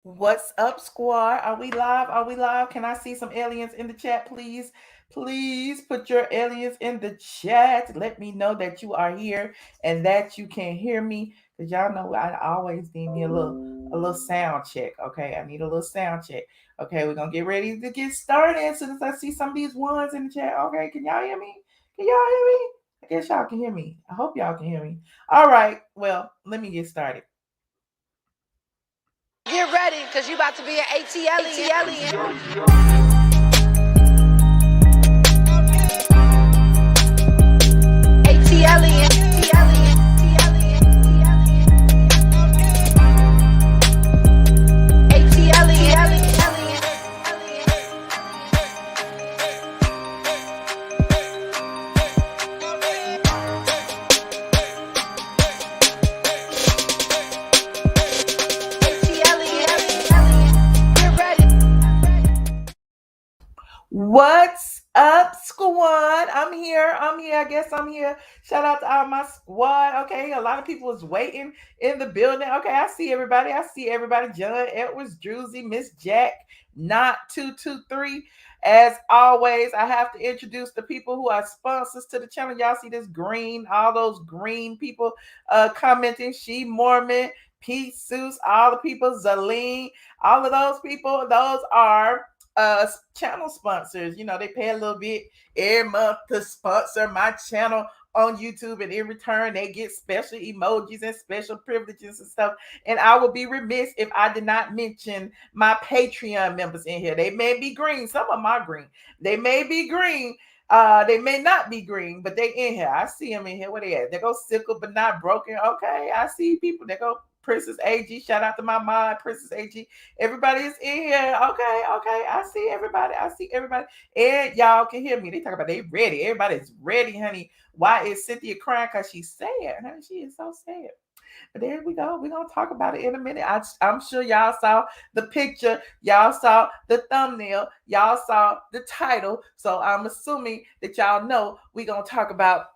What's up, squad? Are we live? Are we live? Can I see some aliens in the chat, please? Please put your aliens in the chat. Let me know that you are here and that you can hear me. Cause y'all know I always need me a little sound check. Okay, I need a little sound check. Okay, we're gonna get ready to get started as soon as I see some of these ones in the chat. Okay, can y'all hear me? Can y'all hear me? I guess y'all can hear me. I hope y'all can hear me. All right. Well, let me get started. Get ready, because you about to be an ATLien. ATLien. What's up, squad? I'm here. I guess I'm here. Shout out to all my squad. Okay, a lot of people is waiting in the building. Okay, I see everybody. John Edwards, Druzy, Miss Jack, not 223. As always, I have to introduce the people who are sponsors to the channel. Y'all see this green, all those green people commenting. She Mormon, Pete Seuss, all the people, Zaleen, all of those people. Those are channel sponsors. You know, they pay a little bit every month to sponsor my channel on YouTube, and in return they get special emojis and special privileges and stuff. And I would be remiss if I did not mention my Patreon members in here. They may be green, some of them are green, they may be green, they may not be green, but they in here. I see them in here. Where they at? They go sickle but not broken. Okay, I see people. They go Princess AG. Shout out to my mom, Princess AG. Everybody is in here. Okay, okay. I see everybody. And y'all can hear me. They talk about they ready. Everybody's ready, honey. Why is Cynthia crying? Because she's sad, honey. She is so sad. But there we go. We're going to talk about it in a minute. I'm sure y'all saw the picture. Y'all saw the thumbnail. Y'all saw the title. So I'm assuming that y'all know we're going to talk about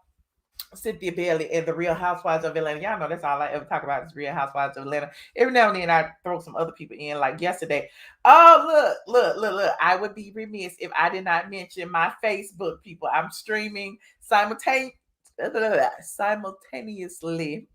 Cynthia Bailey and the Real Housewives of Atlanta. Y'all know that's all I ever talk about is Real Housewives of Atlanta. Every now and then I throw some other people in, like yesterday. Oh, look. I would be remiss if I did not mention my Facebook people. I'm streaming simultaneously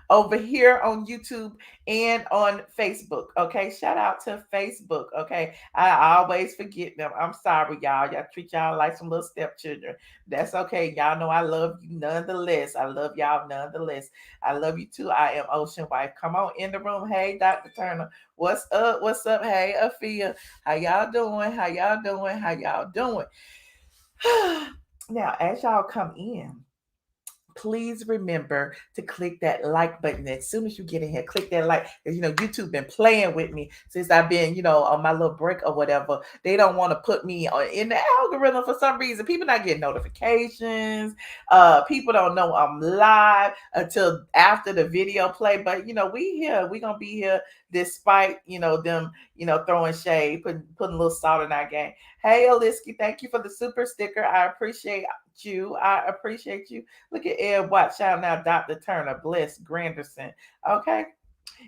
over here on YouTube and on Facebook. Okay, shout out to Facebook. Okay, I always forget them. I'm sorry, y'all. Y'all treat y'all like some little stepchildren. That's okay. Y'all know I love you nonetheless. I love y'all nonetheless. I love you too. I am Ocean Wife. Come on in the room. Hey, Dr. Turner. What's up? What's up? Hey, Afia. How y'all doing? How y'all doing? How y'all doing? Now, as y'all come in, please remember to click that like button as soon as you get in here. Click that like. You know, YouTube been playing with me since I've been, on my little break or whatever. They don't want to put me in the algorithm for some reason. People not getting notifications. People don't know I'm live until after the video play. But we here. We gonna be here despite them throwing shade, putting a little salt in our game. Hey, Aliski, thank you for the super sticker. I appreciate you. I appreciate you. Look at Ed Watt shouting out Dr. Turner, Bliss, Granderson. Okay.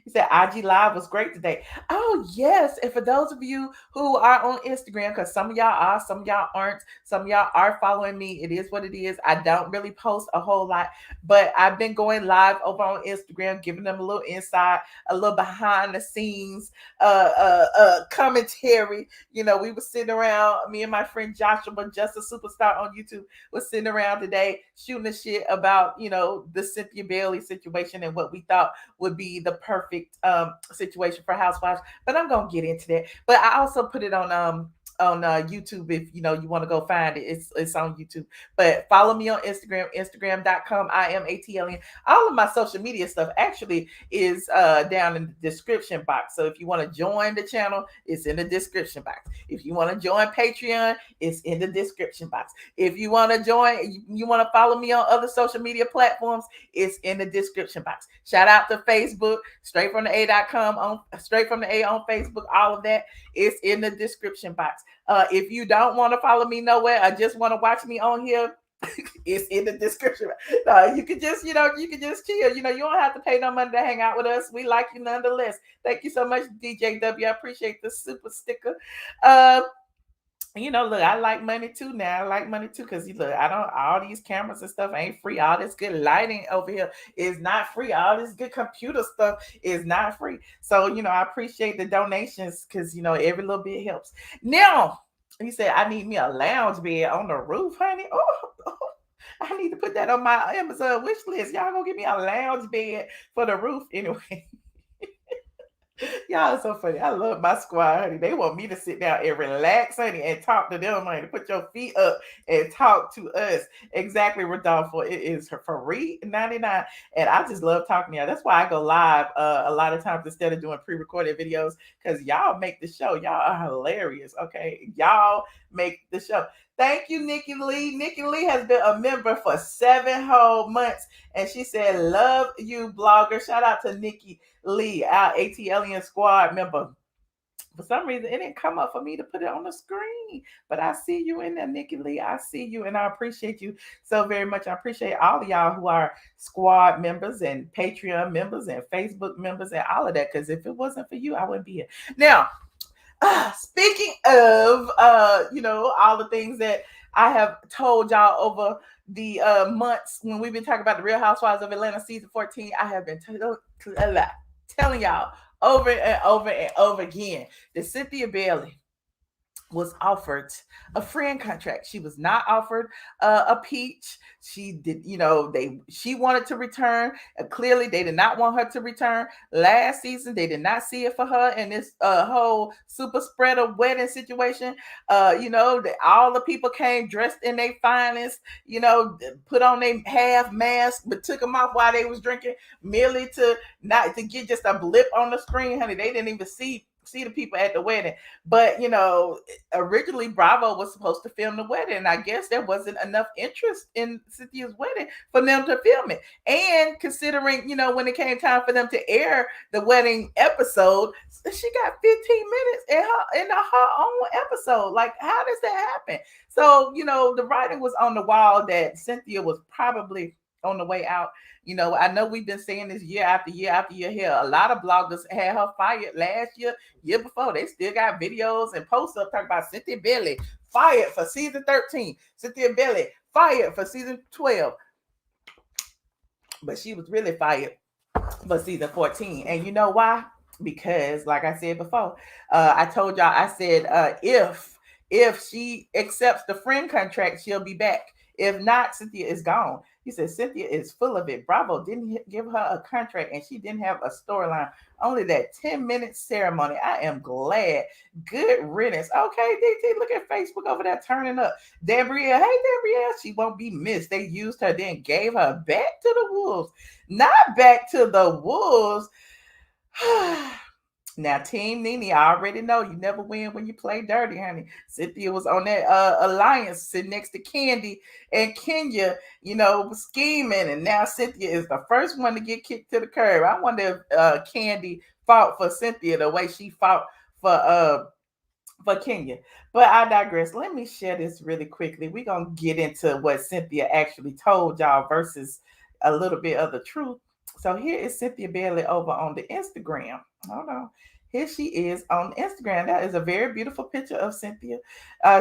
He said IG Live was great today. Oh, yes. And for those of you who are on Instagram, because some of y'all are, some of y'all aren't, some of y'all are following me. It is what it is. I don't really post a whole lot, but I've been going live over on Instagram, giving them a little insight, a little behind the scenes commentary. We were sitting around, me and my friend Joshua, just a superstar on YouTube, was sitting around today shooting the shit about, the Cynthia Bailey situation and what we thought would be the perfect situation for Housewives. But I'm gonna get into that. But I also put it on YouTube if you want to go find it. It's on YouTube. But follow me on Instagram, instagram.com iamATLien. All of my social media stuff actually is down in the description box. So if you want to join the channel, it's in the description box. If you want to join Patreon, it's in the description box. If you want to join, you want to follow me on other social media platforms, it's in the description box. Shout out to Facebook, straight from the A.com on Facebook. All of that is in the description box. If you don't want to follow me nowhere, I just want to watch me on here, It's in the description. No, you can just, you can just chill. You don't have to pay no money to hang out with us. We like you nonetheless. Thank you so much, DJW. I appreciate the super sticker. Uh, look, I like money too now. I like money too because you look, I don't all these cameras and stuff ain't free. All this good lighting over here is not free. All this good computer stuff is not free. So, I appreciate the donations because every little bit helps. Now, he said I need me a lounge bed on the roof, honey. Oh, I need to put that on my Amazon wish list. Y'all gonna give me a lounge bed for the roof anyway. Y'all are so funny. I love my squad, honey. They want me to sit down and relax, honey, and talk to them, honey. Put your feet up and talk to us. Exactly, Rodolfo. It is for free 99. And I just love talking to y'all. That's why I go live a lot of times instead of doing pre-recorded videos, because y'all make the show. Y'all are hilarious. Okay. Y'all make the show. Thank you, Nikki Lee. Nikki Lee has been a member for 7 whole months. And she said, love you, blogger. Shout out to Nikki Lee, our ATLien squad member. For some reason, it didn't come up for me to put it on the screen. But I see you in there, Nikki Lee. I see you, and I appreciate you so very much. I appreciate all of y'all who are squad members and Patreon members and Facebook members and all of that. Because if it wasn't for you, I wouldn't be here. Now, speaking of, all the things that I have told y'all over the months when we've been talking about the Real Housewives of Atlanta season 14, I have been telling y'all over and over and over again that Cynthia Bailey was offered a friend contract. She was not offered a peach. She did, she wanted to return. Clearly, they did not want her to return. Last season, they did not see it for her in this whole super spreader wedding situation. All the people came dressed in their finest, put on their half mask, but took them off while they was drinking, merely to not to get just a blip on the screen, honey. They didn't even see the people at the wedding. But originally Bravo was supposed to film the wedding, and I guess there wasn't enough interest in Cynthia's wedding for them to film it. And considering, when it came time for them to air the wedding episode, she got 15 minutes in her own episode. Like, how does that happen? So, the writing was on the wall that Cynthia was probably on the way out. I know we've been saying this year after year after year here. A lot of bloggers had her fired last year before. They still got videos and posts up talking about Cynthia Bailey fired for season 13. Cynthia Bailey fired for season 12. But she was really fired for season 14. And you know why? Because, like I said before, I told y'all, I said, if she accepts the friend contract, she'll be back. If not, Cynthia is gone. He said Cynthia is full of it. Bravo didn't give her a contract, and she didn't have a storyline. Only that 10-minute ceremony. I am glad. Good riddance. Okay, DT, look at Facebook over there turning up. Debrielle, hey Debrielle, she won't be missed. They used her, then gave her back to the wolves. Not back to the wolves. Now, Team Nene, I already know you never win when you play dirty, honey. Cynthia was on that alliance sitting next to Candy and Kenya, scheming. And now Cynthia is the first one to get kicked to the curb. I wonder if Candy fought for Cynthia the way she fought for Kenya. But I digress. Let me share this really quickly. We're going to get into what Cynthia actually told y'all versus a little bit of the truth. So here is Cynthia Bailey over on the Instagram. Hold on. Here she is on Instagram. That is a very beautiful picture of Cynthia.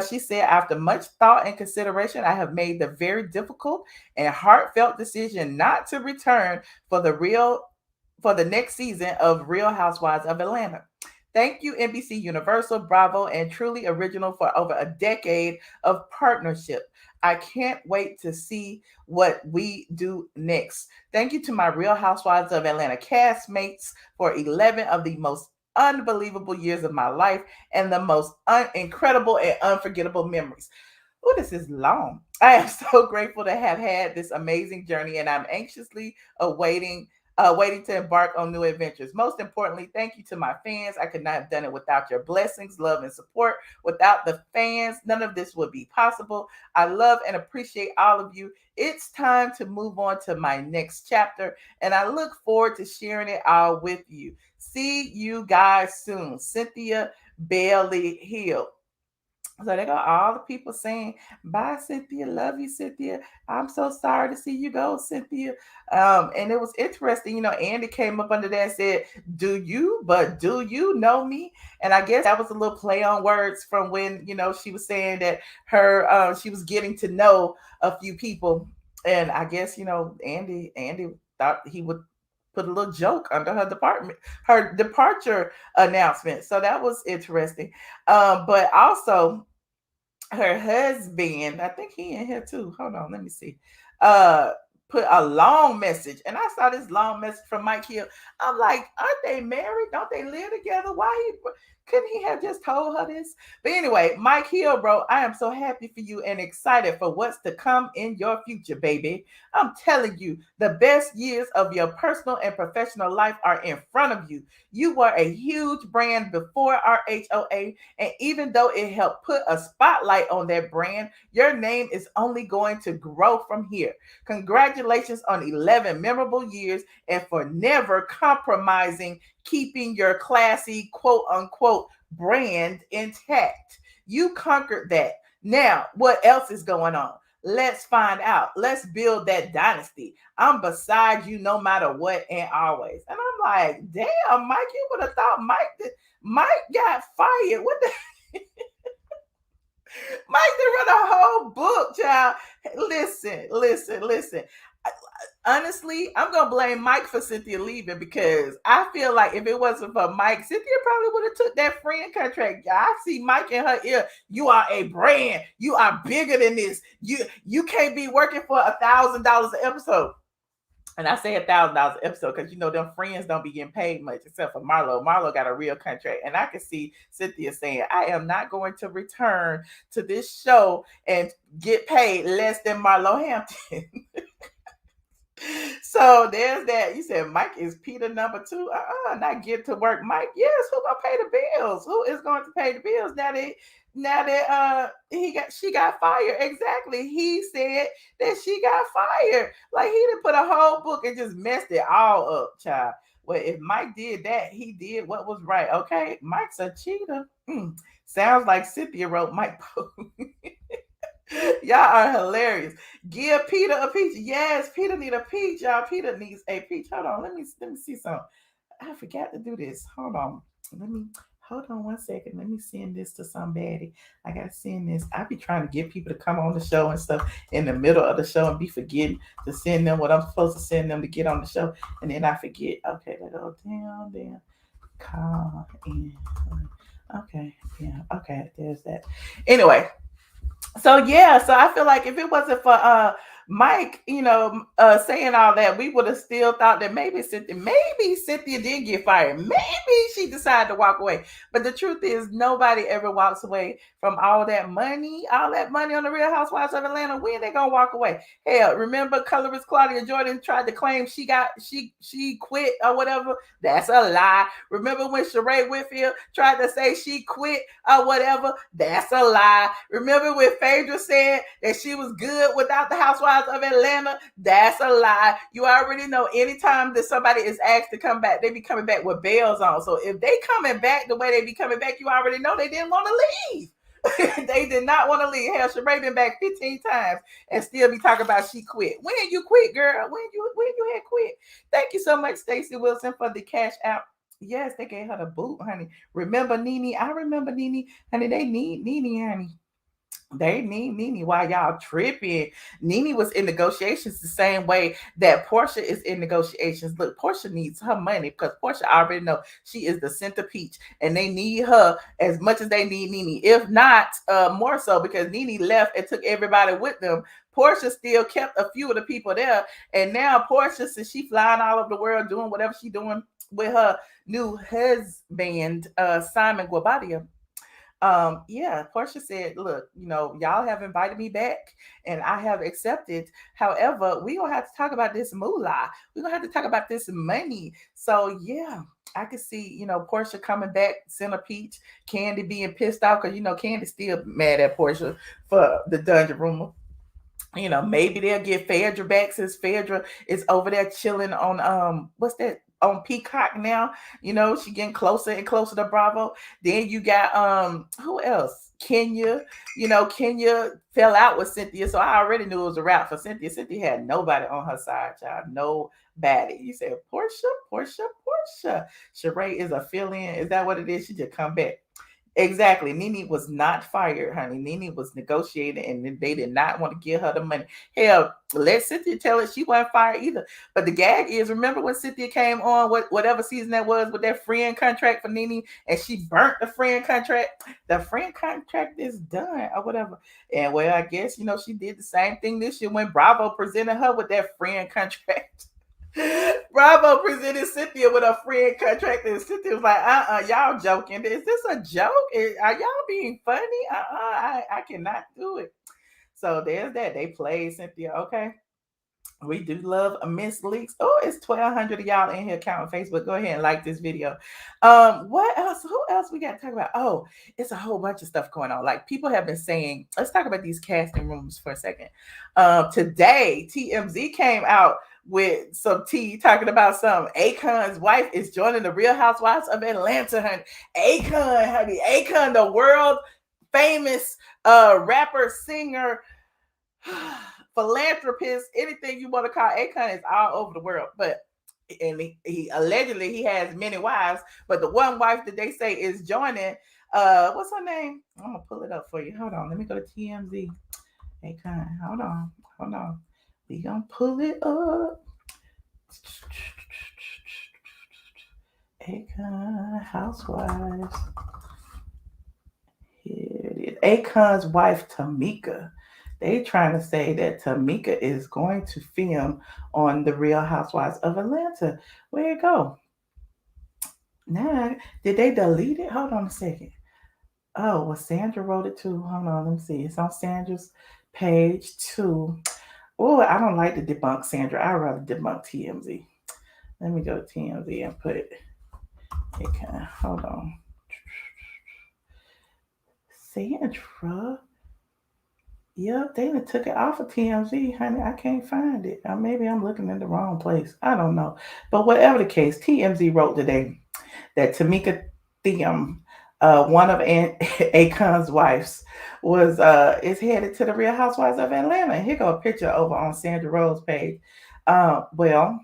She said, after much thought and consideration, I have made the very difficult and heartfelt decision not to return for the next season of Real Housewives of Atlanta. Thank you, NBC Universal, Bravo, and Truly Original for over a decade of partnership. I can't wait to see what we do next. Thank you to my Real Housewives of Atlanta castmates for 11 of the most unbelievable years of my life and the most incredible and unforgettable memories. Oh, this is long. I am so grateful to have had this amazing journey, and I'm anxiously waiting to embark on new adventures. Most importantly, thank you to my fans. I could not have done it without your blessings, love, and support. Without the fans, none of this would be possible. I love and appreciate all of you. It's time to move on to my next chapter, and I look forward to sharing it all with you. See you guys soon. Cynthia Bailey Hill. So they got all the people saying, "Bye, Cynthia. Love you, Cynthia. I'm so sorry to see you go, Cynthia." And it was interesting. Andy came up under that and said, do you know me?" And I guess that was a little play on words from when she was saying that she was getting to know a few people, and I guess Andy thought he would put a little joke under her departure announcement. So that was interesting. But also her husband, I think he in here too. Hold on, let me see. Uh Put a long message. And I saw this long message from Mike Hill. I'm like, aren't they married? Don't they live together? Why couldn't he have just told her this? But anyway, Mike Hill, bro, I am so happy for you and excited for what's to come in your future, baby. I'm telling you, the best years of your personal and professional life are in front of you. You were a huge brand before RHOA, and even though it helped put a spotlight on that brand, your name is only going to grow from here. Congratulations on 11 memorable years and for never compromising keeping your classy quote unquote brand intact. You conquered that. Now, what else is going on? Let's find out. Let's build that dynasty. I'm beside you no matter what and always. And I'm like, damn, Mike, you would have thought Mike got fired. What the Mike did run a whole book, child. Listen. Honestly, I'm gonna blame Mike for Cynthia leaving because I feel like if it wasn't for Mike, Cynthia probably would have took that friend contract. I see Mike in her ear. You are a brand. You are bigger than this. You can't be working for $1,000 an episode. And I say $1,000 an episode because them friends don't be getting paid much except for Marlo. Marlo got a real contract, and I can see Cynthia saying, "I am not going to return to this show and get paid less than Marlo Hampton." So there's that. You said Mike is Peter number two. Not get to work, Mike. Yes, who gonna pay the bills? Who is going to pay the bills now that she got fired? Exactly. He said that she got fired. Like he didn't put a whole book and just messed it all up, child. Well, if Mike did that, he did what was right. Okay, Mike's a cheater. Sounds like Cynthia wrote Mike. Y'all are hilarious. Give Peter a peach. Yes, Peter need a peach, y'all. Peter needs a peach. Hold on. Let me see something. I forgot to do this. Hold on. Let me hold on 1 second. Let me send this to somebody. I gotta send this. I be trying to get people to come on the show and stuff in the middle of the show and be forgetting to send them what I'm supposed to send them to get on the show. And then I forget. Okay, let go down. Call in. Okay, yeah, okay, there's that. Anyway, so yeah, so I feel like if it wasn't for Mike, saying all that, we would have still thought that maybe Cynthia did get fired. Maybe she decided to walk away. But the truth is nobody ever walks away from all that money on the Real Housewives of Atlanta. When they gonna walk away? Hell, remember colorist Claudia Jordan tried to claim she quit or whatever? That's a lie. Remember when Sheree Whitfield tried to say she quit or whatever? That's a lie. Remember when Phaedra said that she was good without the Housewives of Atlanta? That's a lie. You already know anytime that somebody is asked to come back, they be coming back with bells on. So if they coming back the way they be coming back, you already know they didn't want to leave. They did not want to leave. Hell, Sheree been back 15 times and still be talking about she quit. When you quit, girl? When you had quit? Thank you so much, Stacey Wilson, for the cash out. Yes, they gave her the boot, honey. Remember Nene? I remember Nene. Honey, they need Nene, honey. They need Nene while y'all tripping. Nene was in negotiations the same way that Porsha is in negotiations. Look, Porsha needs her money because Porsha already know she is the center peach, and they need her as much as they need Nene. If not, more so because Nene left and took everybody with them. Porsha still kept a few of the people there, and now Porsha, since she flying all over the world doing whatever she doing with her new husband, Simon Guobadia. Yeah, Portia said, look, y'all have invited me back and I have accepted. However, we gonna have to talk about this moolah. We're gonna have to talk about this money. So yeah, I could see, Portia coming back, Center Peach, Candy being pissed off because Candy's still mad at Portia for the dungeon rumor. Maybe they'll get Phaedra back since Phaedra is over there chilling on what's that on Peacock now. She getting closer and closer to Bravo. Then you got who else? Kenya. Kenya fell out with Cynthia, so I already knew it was a wrap for Cynthia. Cynthia had nobody on her side, child. Nobody. You said Porsha. Sheree is a fill-in. Is that what it is? She just come back. Exactly. Nene was not fired, honey. Nene was negotiating, and they did not want to give her the money. Hell, let Cynthia tell it she wasn't fired either. But the gag is, remember when Cynthia came on, whatever season that was, with that friend contract for Nene, and she burnt the friend contract? The friend contract is done, or whatever. And well, I guess, she did the same thing this year when Bravo presented her with that friend contract. Bravo presented Cynthia with a friend contract, and Cynthia was like, y'all joking. Is this a joke? Are y'all being funny? I cannot do it. So there's that. They played Cynthia. Okay. We do love Miss Leakes. Oh, it's 1,200 of y'all in here counting Facebook. Go ahead and like this video. What else? Who else we got to talk about? Oh, it's a whole bunch of stuff going on. Like, people have been saying, let's talk about these casting rooms for a second. Today, TMZ came out with some tea talking about some Akon's wife is joining the Real Housewives of Atlanta, honey. Akon, the world famous rapper, singer, philanthropist, anything you want to call. Akon is all over the world, and he allegedly he has many wives, but the one wife that they say is joining, what's her name? I'm gonna pull it up for you. Hold on, let me go to TMZ. Akon, hold on. We gonna pull it up. Akon Housewives. Here it is. Akon's wife Tamika. They trying to say that Tamika is going to film on the Real Housewives of Atlanta. Where it go? Now, did they delete it? Hold on a second. Oh, well, Sandra wrote it too. Hold on, let me see. It's on Sandra's page too. Oh, I don't like to debunk Sandra. I'd rather debunk TMZ. Let me go to TMZ and put it. Okay, hold on. Sandra. Yep, they took it off of TMZ, honey. I can't find it. Maybe I'm looking in the wrong place. I don't know. But whatever the case, TMZ wrote today that Tamika Thiem, one of Akon's wives, is headed to the Real Housewives of Atlanta. Here go a picture over on Sandra Rowe's page. Well,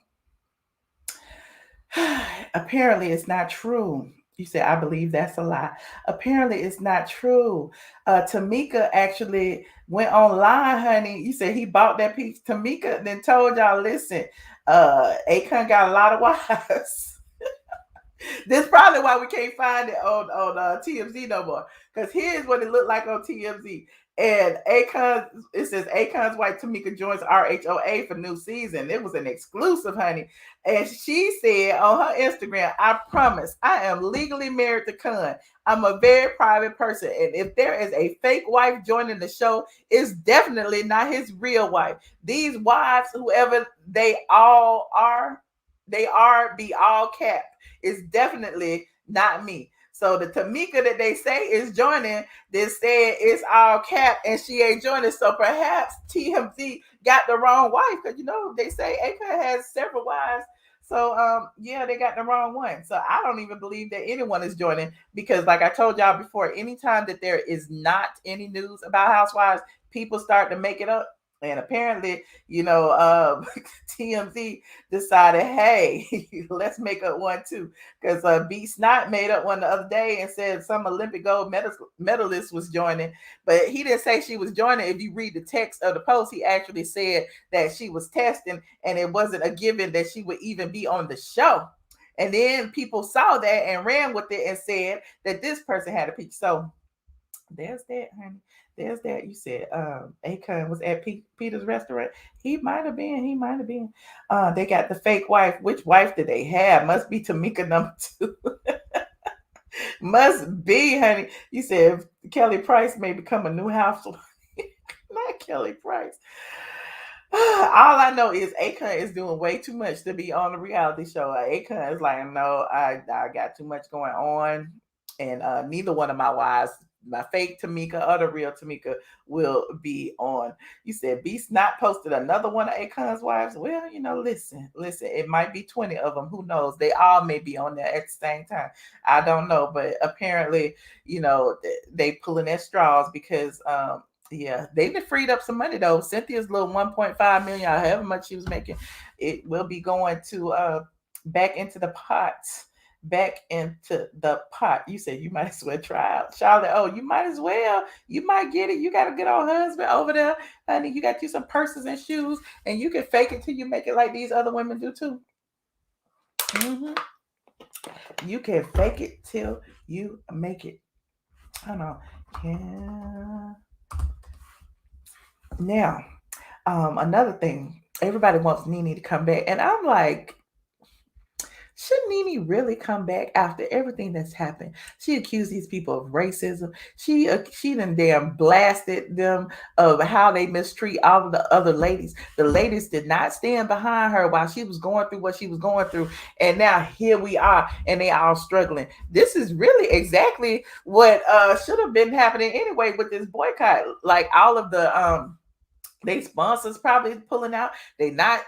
apparently it's not true. You said, I believe that's a lie. Apparently it's not true. Tamika actually went online, honey. You said he bought that piece. Tamika then told y'all, listen, Akon got a lot of wives. That's probably why we can't find it on TMZ no more. Because here's what it looked like on TMZ. And Akon, it says Akon's wife Tamika joins RHOA for new season. It was an exclusive, honey. And she said on her Instagram, I promise I am legally married to Con. I'm a very private person. And if there is a fake wife joining the show, it's definitely not his real wife. These wives, whoever they all are, be all cap. It's definitely not me. So the Tamika that they say is joining, they said it's all cap and she ain't joining. So perhaps TMZ got the wrong wife, because they say Akon has several wives. So yeah, they got the wrong one. So I don't even believe that anyone is joining, because like I told y'all before, anytime that there is not any news about Housewives, people start to make it up. And apparently, TMZ decided, hey, let's make up one too. Because B. Snot made up one the other day and said some Olympic gold medalist was joining. But he didn't say she was joining. If you read the text of the post, he actually said that she was testing and it wasn't a given that she would even be on the show. And then people saw that and ran with it and said that this person had a peach. So there's that, honey. There's that. You said Akon was at Peter's restaurant. He might have been. They got the fake wife. Which wife did they have? Must be Tamika number 2. Must be, honey. You said Kelly Price may become a new housewife. Not Kelly Price. All I know is Akon is doing way too much to be on the reality show. Akon is like, no, I got too much going on. And neither one of my wives my fake Tamika or the real Tamika will be on. You said Beast not posted another one of Akon's wives. Well, listen, it might be 20 of them. Who knows? They all may be on there at the same time. I don't know, but apparently, they pulling their straws because yeah, they've been freed up some money though. Cynthia's little 1.5 million, however much she was making, it will be going to back into the pots. Back into the pot. You said you might as well try out. Charlotte, oh, you might as well. You might get it. You got a good old husband over there. Honey, you got you some purses and shoes, and you can fake it till you make it like these other women do too. Hmm. You can fake it till you make it. Hold on. Yeah. Now, another thing, everybody wants Nene to come back, and I'm like, should Nene really come back after everything that's happened? She accused these people of racism. She done damn blasted them of how they mistreat all of the other ladies. The ladies did not stand behind her while she was going through what she was going through, and now here we are, and they all struggling. This is really exactly what should have been happening anyway with this boycott. Like all of the they sponsors probably pulling out. They not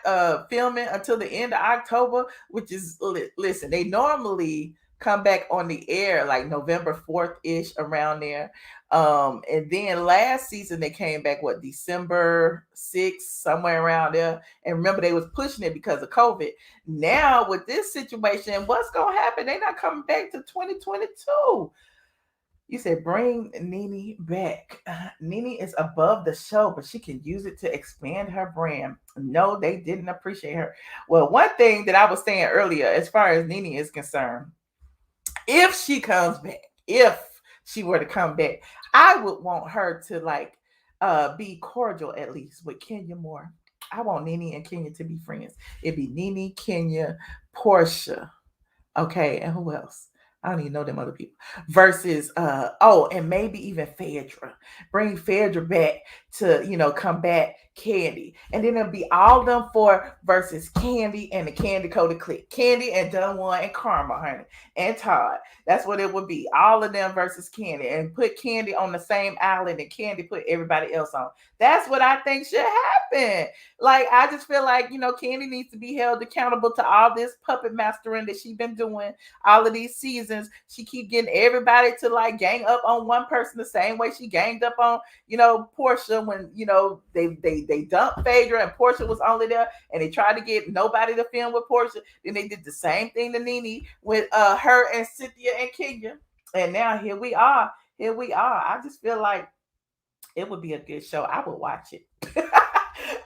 filming until the end of October, which is listen. They normally come back on the air like November 4th ish around there. And then last season they came back December 6th somewhere around there. And remember they was pushing it because of COVID. Now with this situation, what's gonna happen? They not coming back to 2022. You said bring Nene back. Nene is above the show, but she can use it to expand her brand. No, they didn't appreciate her. Well, one thing that I was saying earlier, as far as Nene is concerned, if she comes back, if she were to come back, I would want her to be cordial at least with Kenya Moore. I want Nene and Kenya to be friends. It'd be Nene, Kenya, Porsha. Okay, and who else? I don't even know them other people. Versus and maybe even Phaedra. Bring Phaedra back to, combat Candy. And then it'll be all them four versus Candy and the Candy Coded Click. Candy and Dunwan and Karma, honey. And Todd. That's what it would be. All of them versus Candy. And put Candy on the same island and Candy put everybody else on. That's what I think should happen. Like, I just feel like, Candy needs to be held accountable to all this puppet mastering that she's been doing all of these seasons. She keep getting everybody to gang up on one person the same way she ganged up on, Porsha when, they dumped Phaedra and Porsha was only there and they tried to get nobody to film with Porsha. Then they did the same thing to Nene with her and Cynthia and Kenya. And now here we are. Here we are. I just feel like it would be a good show. I would watch it.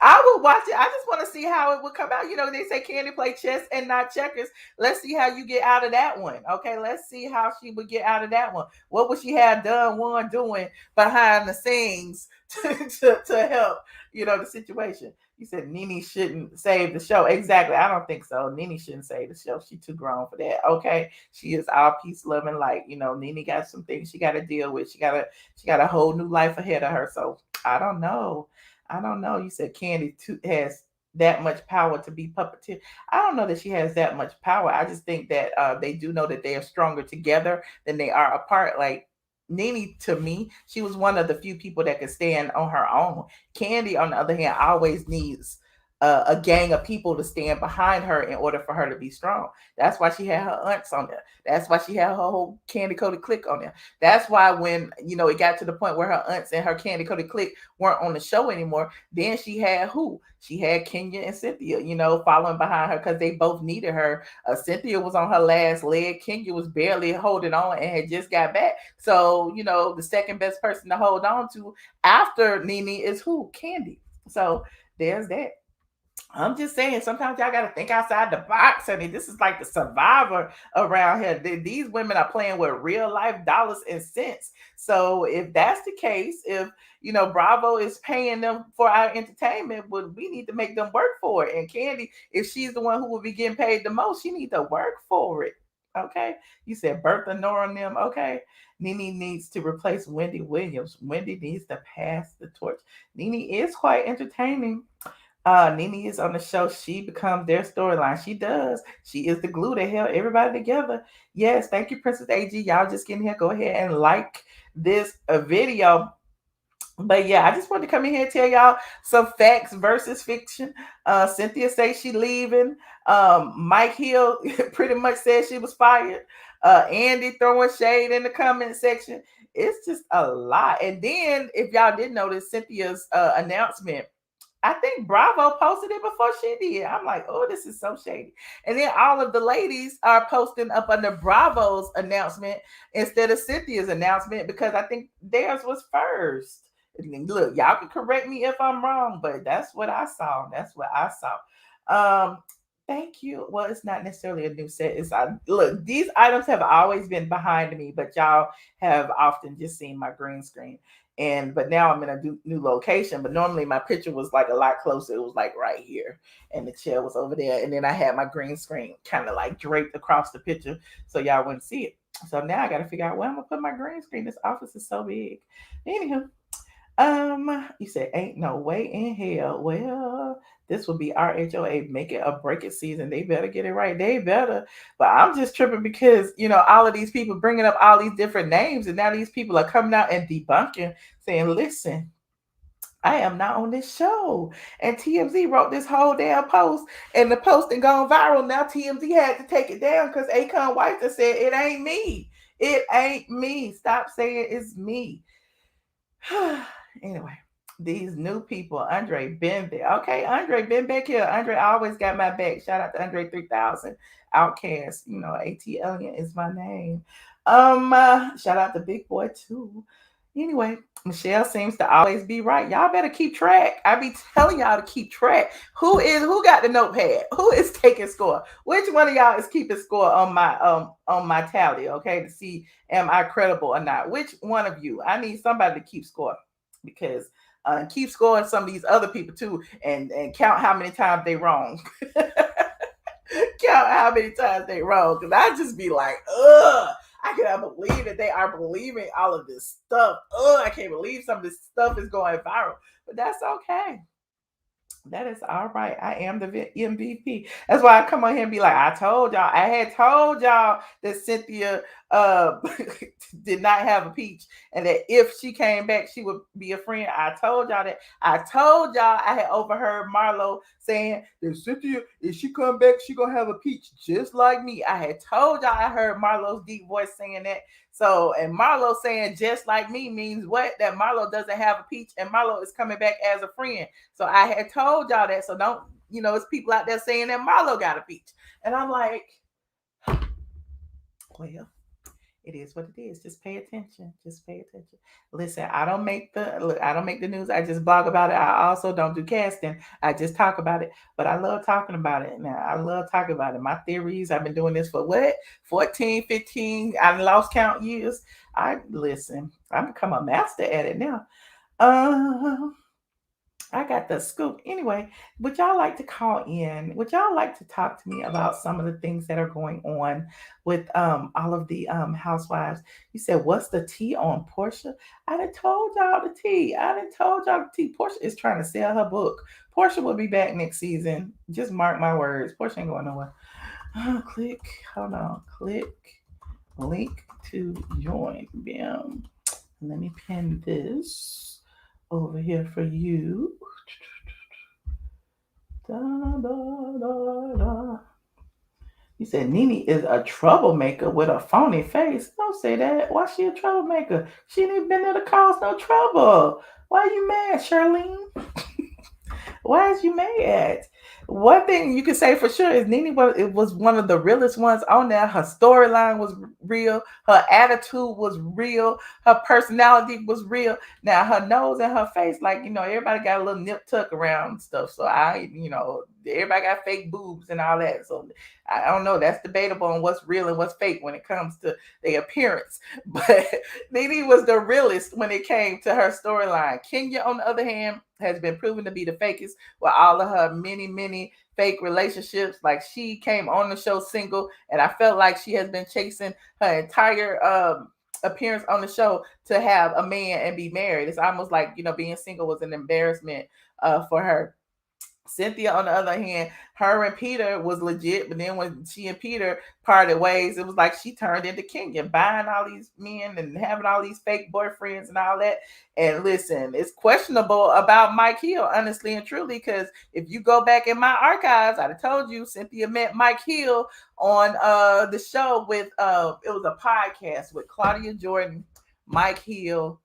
I would watch it. I just want to see how it would come out. They say Candy play chess and not checkers. Let's see how you get out of that one. Okay, let's see how she would get out of that one. What would she have done one doing behind the scenes to help, the situation? You said Nene shouldn't save the show. Exactly. I don't think so. Nene shouldn't save the show. She's too grown for that. Okay. She is all peace, love, and light. Nene got some things she got to deal with. She got a whole new life ahead of her. So I don't know. I don't know. You said Candy has that much power to be puppeteer. I don't know that she has that much power. I just think that they do know that they are stronger together than they are apart. Like Nene, to me, she was one of the few people that could stand on her own. Candy, on the other hand, always needs a gang of people to stand behind her in order for her to be strong. That's why she had her aunts on there. That's why she had her whole Candy Coated Clique on there. That's why when it got to the point where her aunts and her Candy Coated Clique weren't on the show anymore, then she had who? She had Kenya and Cynthia, following behind her because they both needed her. Cynthia was on her last leg. Kenya was barely holding on and had just got back. So, the second best person to hold on to after Nene is who? Candy. So there's that. I'm just saying, sometimes y'all got to think outside the box, honey. This is like the Survivor around here. These women are playing with real life dollars and cents. So if that's the case, if Bravo is paying them for our entertainment, well, we need to make them work for it. And Candy, if she's the one who will be getting paid the most, she needs to work for it. Okay, you said Bertha, Nora, and them. Okay, Nene needs to replace Wendy Williams. Wendy needs to pass the torch. Nene is quite entertaining. Nene is on the show. She becomes their storyline. She does. She is the glue that held everybody together. Yes, thank you, Princess AG. Y'all just getting here. Go ahead and like this video. But yeah, I just wanted to come in here and tell y'all some facts versus fiction. Cynthia says she leaving. Mike Hill pretty much said she was fired. Andy throwing shade in the comment section. It's just a lot. And then, if y'all did notice Cynthia's announcement, I think Bravo posted it before she did. I'm like, oh, this is so shady. And then all of the ladies are posting up under Bravo's announcement instead of Cynthia's announcement because I think theirs was first. Look, y'all can correct me if I'm wrong, but that's what I saw. That's what I saw. Thank you. Well, it's not necessarily a new set. Look, these items have always been behind me, but y'all have often just seen my green screen. But now I'm in a new location. But normally my picture was like a lot closer. It was like right here, and the chair was over there. And then I had my green screen kind of like draped across the picture, so y'all wouldn't see it. So now I got to figure out where I'm gonna put my green screen. This office is so big. Anywho, you said ain't no way in hell. Well, this will be RHOA make it or break it season. They better get it right. They better. But I'm just tripping because all of these people bringing up all these different names, and now these people are coming out and debunking, saying, "Listen, I am not on this show." And TMZ wrote this whole damn post, and the post had gone viral. Now TMZ had to take it down because Akon White just said, "It ain't me. It ain't me. Stop saying it's me." Anyway, these new people, Andre been there. Okay, Andre been back here. Andre always got my back. Shout out to Andre 3000, Outcast. ATLien is my name. Shout out to Big Boy too. Anyway, Michelle seems to always be right. Y'all better keep track. I be telling y'all to keep track. Who got the notepad? Who is taking score? Which one of y'all is keeping score on my tally? Okay, to see am I credible or not? Which one of you? I need somebody to keep score because keep scoring some of these other people too, and count how many times they wrong. Count how many times they wrong, because I just be like, ugh. I cannot believe that they are believing all of this stuff. Ugh, I can't believe some of this stuff is going viral, but that's okay. That is all right. I am the MVP. That's why I come on here and be like, I told y'all. I had told y'all that Cynthia uh did not have a peach, and that if she came back, she would be a friend. I told y'all that. I told y'all I had overheard Marlo saying that Cynthia, if she come back, she gonna have a peach just like me. I had told y'all I heard Marlo's deep voice saying that. So, and Marlo saying just like me means what? That Marlo doesn't have a peach, and Marlo is coming back as a friend. So I had told y'all that. So don't, it's people out there saying that Marlo got a peach. And I'm like, well, it is what it is. Just pay attention. Just pay attention. Listen, I don't make the news. I just blog about it. I also don't do casting. I just talk about it. But I love talking about it. Now I love talking about it. My theories. I've been doing this for what? 14, 15. I lost count years. I listen. I've become a master at it now. Um I got the scoop. Anyway, would y'all like to call in? Would y'all like to talk to me about some of the things that are going on with all of the housewives? You said, what's the tea on Porsha? I done told y'all the tea. I done told y'all the tea. Porsha is trying to sell her book. Porsha will be back next season. Just mark my words. Porsha ain't going nowhere. Click. Hold on. Click link to join. Bam. Let me pin this over here for you. Da, da, da, da. You said Nene is a troublemaker with a phony face. Don't say that. Why she a troublemaker? She ain't been there to cause no trouble. Why you mad, Charlene? Why is you mad? One thing you can say for sure is Nene was one of the realest ones on there. Her storyline was real. Her attitude was real. Her personality was real. Now her nose and her face, like everybody got a little nip tuck around stuff. So everybody got fake boobs and all that. So I don't know. That's debatable on what's real and what's fake when it comes to the appearance. But Nene was the realest when it came to her storyline. Kenya, on the other hand, has been proven to be the fakest with all of her many fake relationships. Like, she came on the show single, and I felt like she has been chasing her entire appearance on the show to have a man and be married. It's almost like being single was an embarrassment for her. Cynthia, on the other hand, her and Peter was legit, but then when she and Peter parted ways, it was like she turned into Kenya, buying all these men and having all these fake boyfriends and all that. And listen, it's questionable about Mike Hill, honestly and truly, because if you go back in my archives, I'd have told you Cynthia met Mike Hill on the show with it was a podcast with Claudia Jordan, Mike Hill,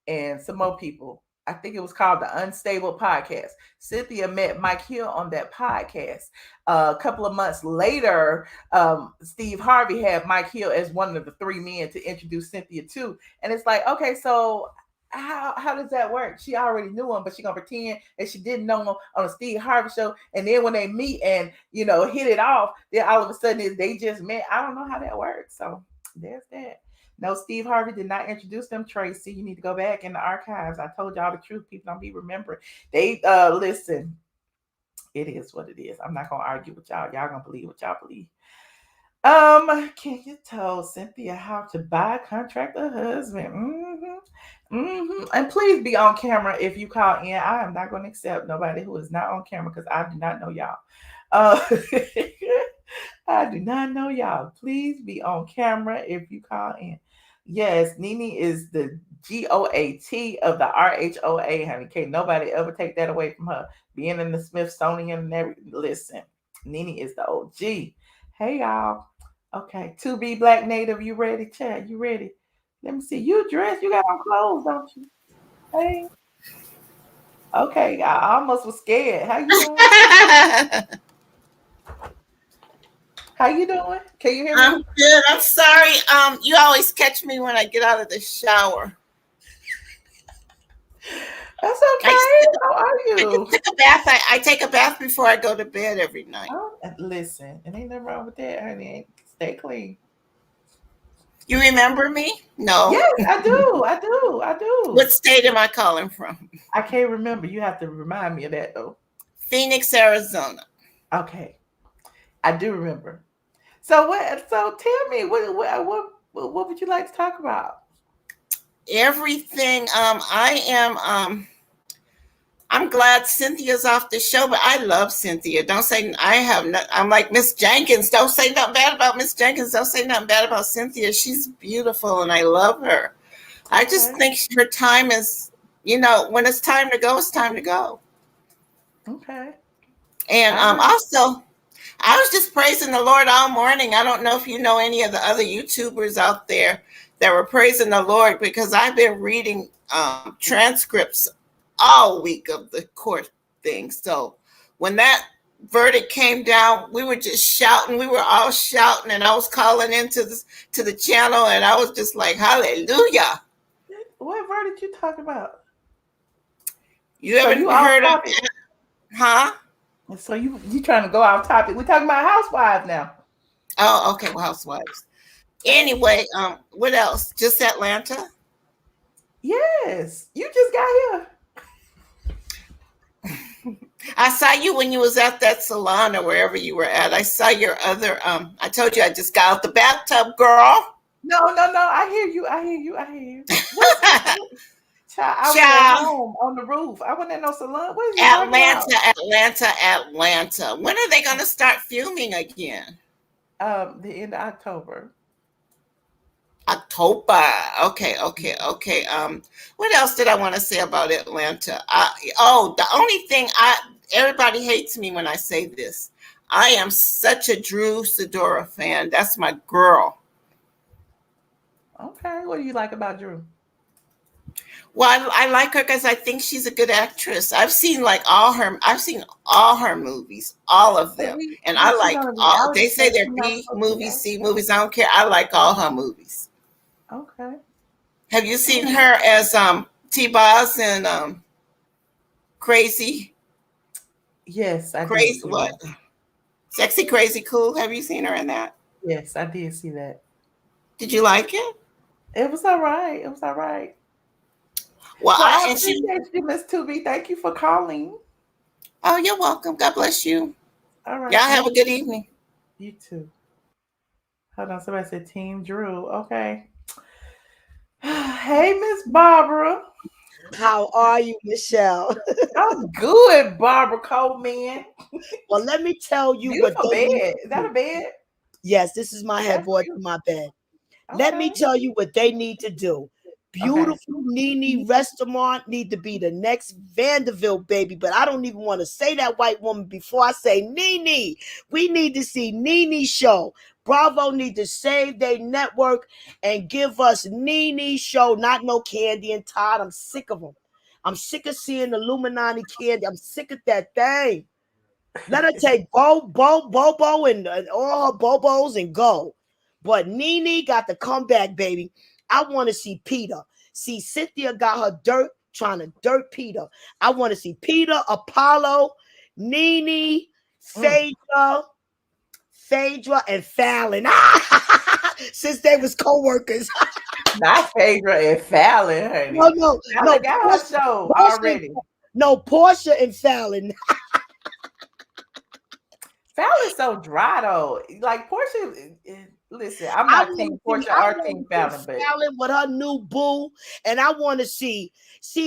and some more people. I think it was called the Unstable Podcast. Cynthia met Mike Hill on that podcast. A couple of months later, Steve Harvey had Mike Hill as one of the three men to introduce Cynthia to. And it's like, okay, so how does that work? She already knew him, but she gonna pretend that she didn't know him on a Steve Harvey show. And then when they meet and hit it off, then all of a sudden they just met. I don't know how that works. So there's that. No, Steve Harvey did not introduce them, Tracy. You need to go back in the archives. I told y'all the truth. People don't be remembering. They listen. It is what it is. I'm not gonna argue with y'all. Y'all gonna believe what y'all believe. Can you tell Cynthia how to buy, contract a husband? And please be on camera if you call in. I am not gonna accept nobody who is not on camera because I do not know y'all. Uh, I do not know y'all. Please be on camera if you call in. Yes, Nene is the GOAT of the RHOA, honey. Can't nobody ever take that away from her. Being in the Smithsonian and everything. Listen, Nene is the OG. Hey, y'all. Okay, to be Black Native, you ready? Chad, you ready? Let me see. You dressed. You got on clothes, don't you? Hey. Okay, I almost was scared. How you doing? How you doing? Can you hear me? I'm good. I'm sorry. You always catch me when I get out of the shower. That's I okay. just took How are I just you? took a bath. I take a bath before I go to bed every night. Oh, listen, it ain't nothing wrong with that, honey. Stay clean. You remember me? No. Yes, I do. I do. I do. What state am I calling from? I can't remember. You have to remind me of that though. Phoenix, Arizona. Okay, I do remember. So what? So tell me, what would you like to talk about? Everything. I'm glad Cynthia's off the show, but I love Cynthia. Don't say I have. No, I'm like Miss Jenkins. Don't say nothing bad about Miss Jenkins. Don't say nothing bad about Cynthia. She's beautiful, and I love her. I just Okay. think her time is, when it's time to go, it's time to go. Okay. And All right. also, I was just praising the Lord all morning. I don't know if you know any of the other YouTubers out there that were praising the Lord because I've been reading transcripts all week of the court thing. So when that verdict came down, we were just shouting. We were all shouting, and I was calling into the channel, and I was just like, "Hallelujah!" What verdict you talking about? You So you haven't off heard of topic? that, huh? So you trying to go off topic? We talking about housewives now. Oh, okay. Well, Housewives. Anyway, what else? Just Atlanta. Yes, you just got here. I saw you when you was at that salon or wherever you were at. I saw your other. I told you I just got out the bathtub, girl. No, no, no. I hear you. I hear you. I hear you. What? Child, I was at Child, home on the roof. I wasn't at no salon. What is you talking about? Atlanta. When are they going to start filming again? The end of October. October. Okay. What else did I want to say about Atlanta? The only thing everybody hates me when I say this. I am such a Drew Sidora fan. That's my girl. Okay. What do you like about Drew? Well, I like her because I think she's a good actress. I've seen all her movies, all of But them, we, and I but she's like on a all. reality They show. say they're She's not B supposed to be movies, C acting. movies. I don't care. I like all her movies. Okay. Have you seen Okay. her as T-Boz and Crazy, Yes, I did Crazy see what? that. Sexy, Crazy, Cool? Have you seen her in that? Yes, I did see that. Did you like it? It was all right. It was all right. Well, Well, I and she. appreciate you, Miss Tubi. Thank you for calling. Oh, you're welcome. God bless you. All Y'all right. have Thank a good evening. you too. Hold on. Somebody said Team Drew. Okay. Hey, Miss Barbara. How are you, Michelle? I'm good, Barbara Coleman. Well, let me tell you what Beautiful they need bed. to Is that do. a bed? Yes, this is my That's headboard to beautiful. my bed. Let me Okay. tell you what they need to do. Okay. Beautiful Nene restaurant need to be the next Vanderbilt baby, but I don't even want to say that white woman before I say Nene. We need to see Nene show. Bravo need to save their network and give us Nene show, not no Candy and Todd. I'm sick of them. I'm sick of seeing the Illuminati Candy. I'm sick of that thing. Let her take Bobo, and all her Bobos and go. But Nene got to come back, baby. I want to see Peter. See, Cynthia got her dirt trying to dirt Peter. I want to see Peter, Apollo, Nene, Mm. Phaedra, and Fallon. Since they was co-workers. Not Phaedra and Fallon, honey. No, no, Fallon no. got her show Porsha, already. no, Porsha and Fallon. Fallon's so dry though. Like Portia, listen, I'm I not want Team to see. Portia I or want Team to Fallon, see but Fallon with her new boo, and I want to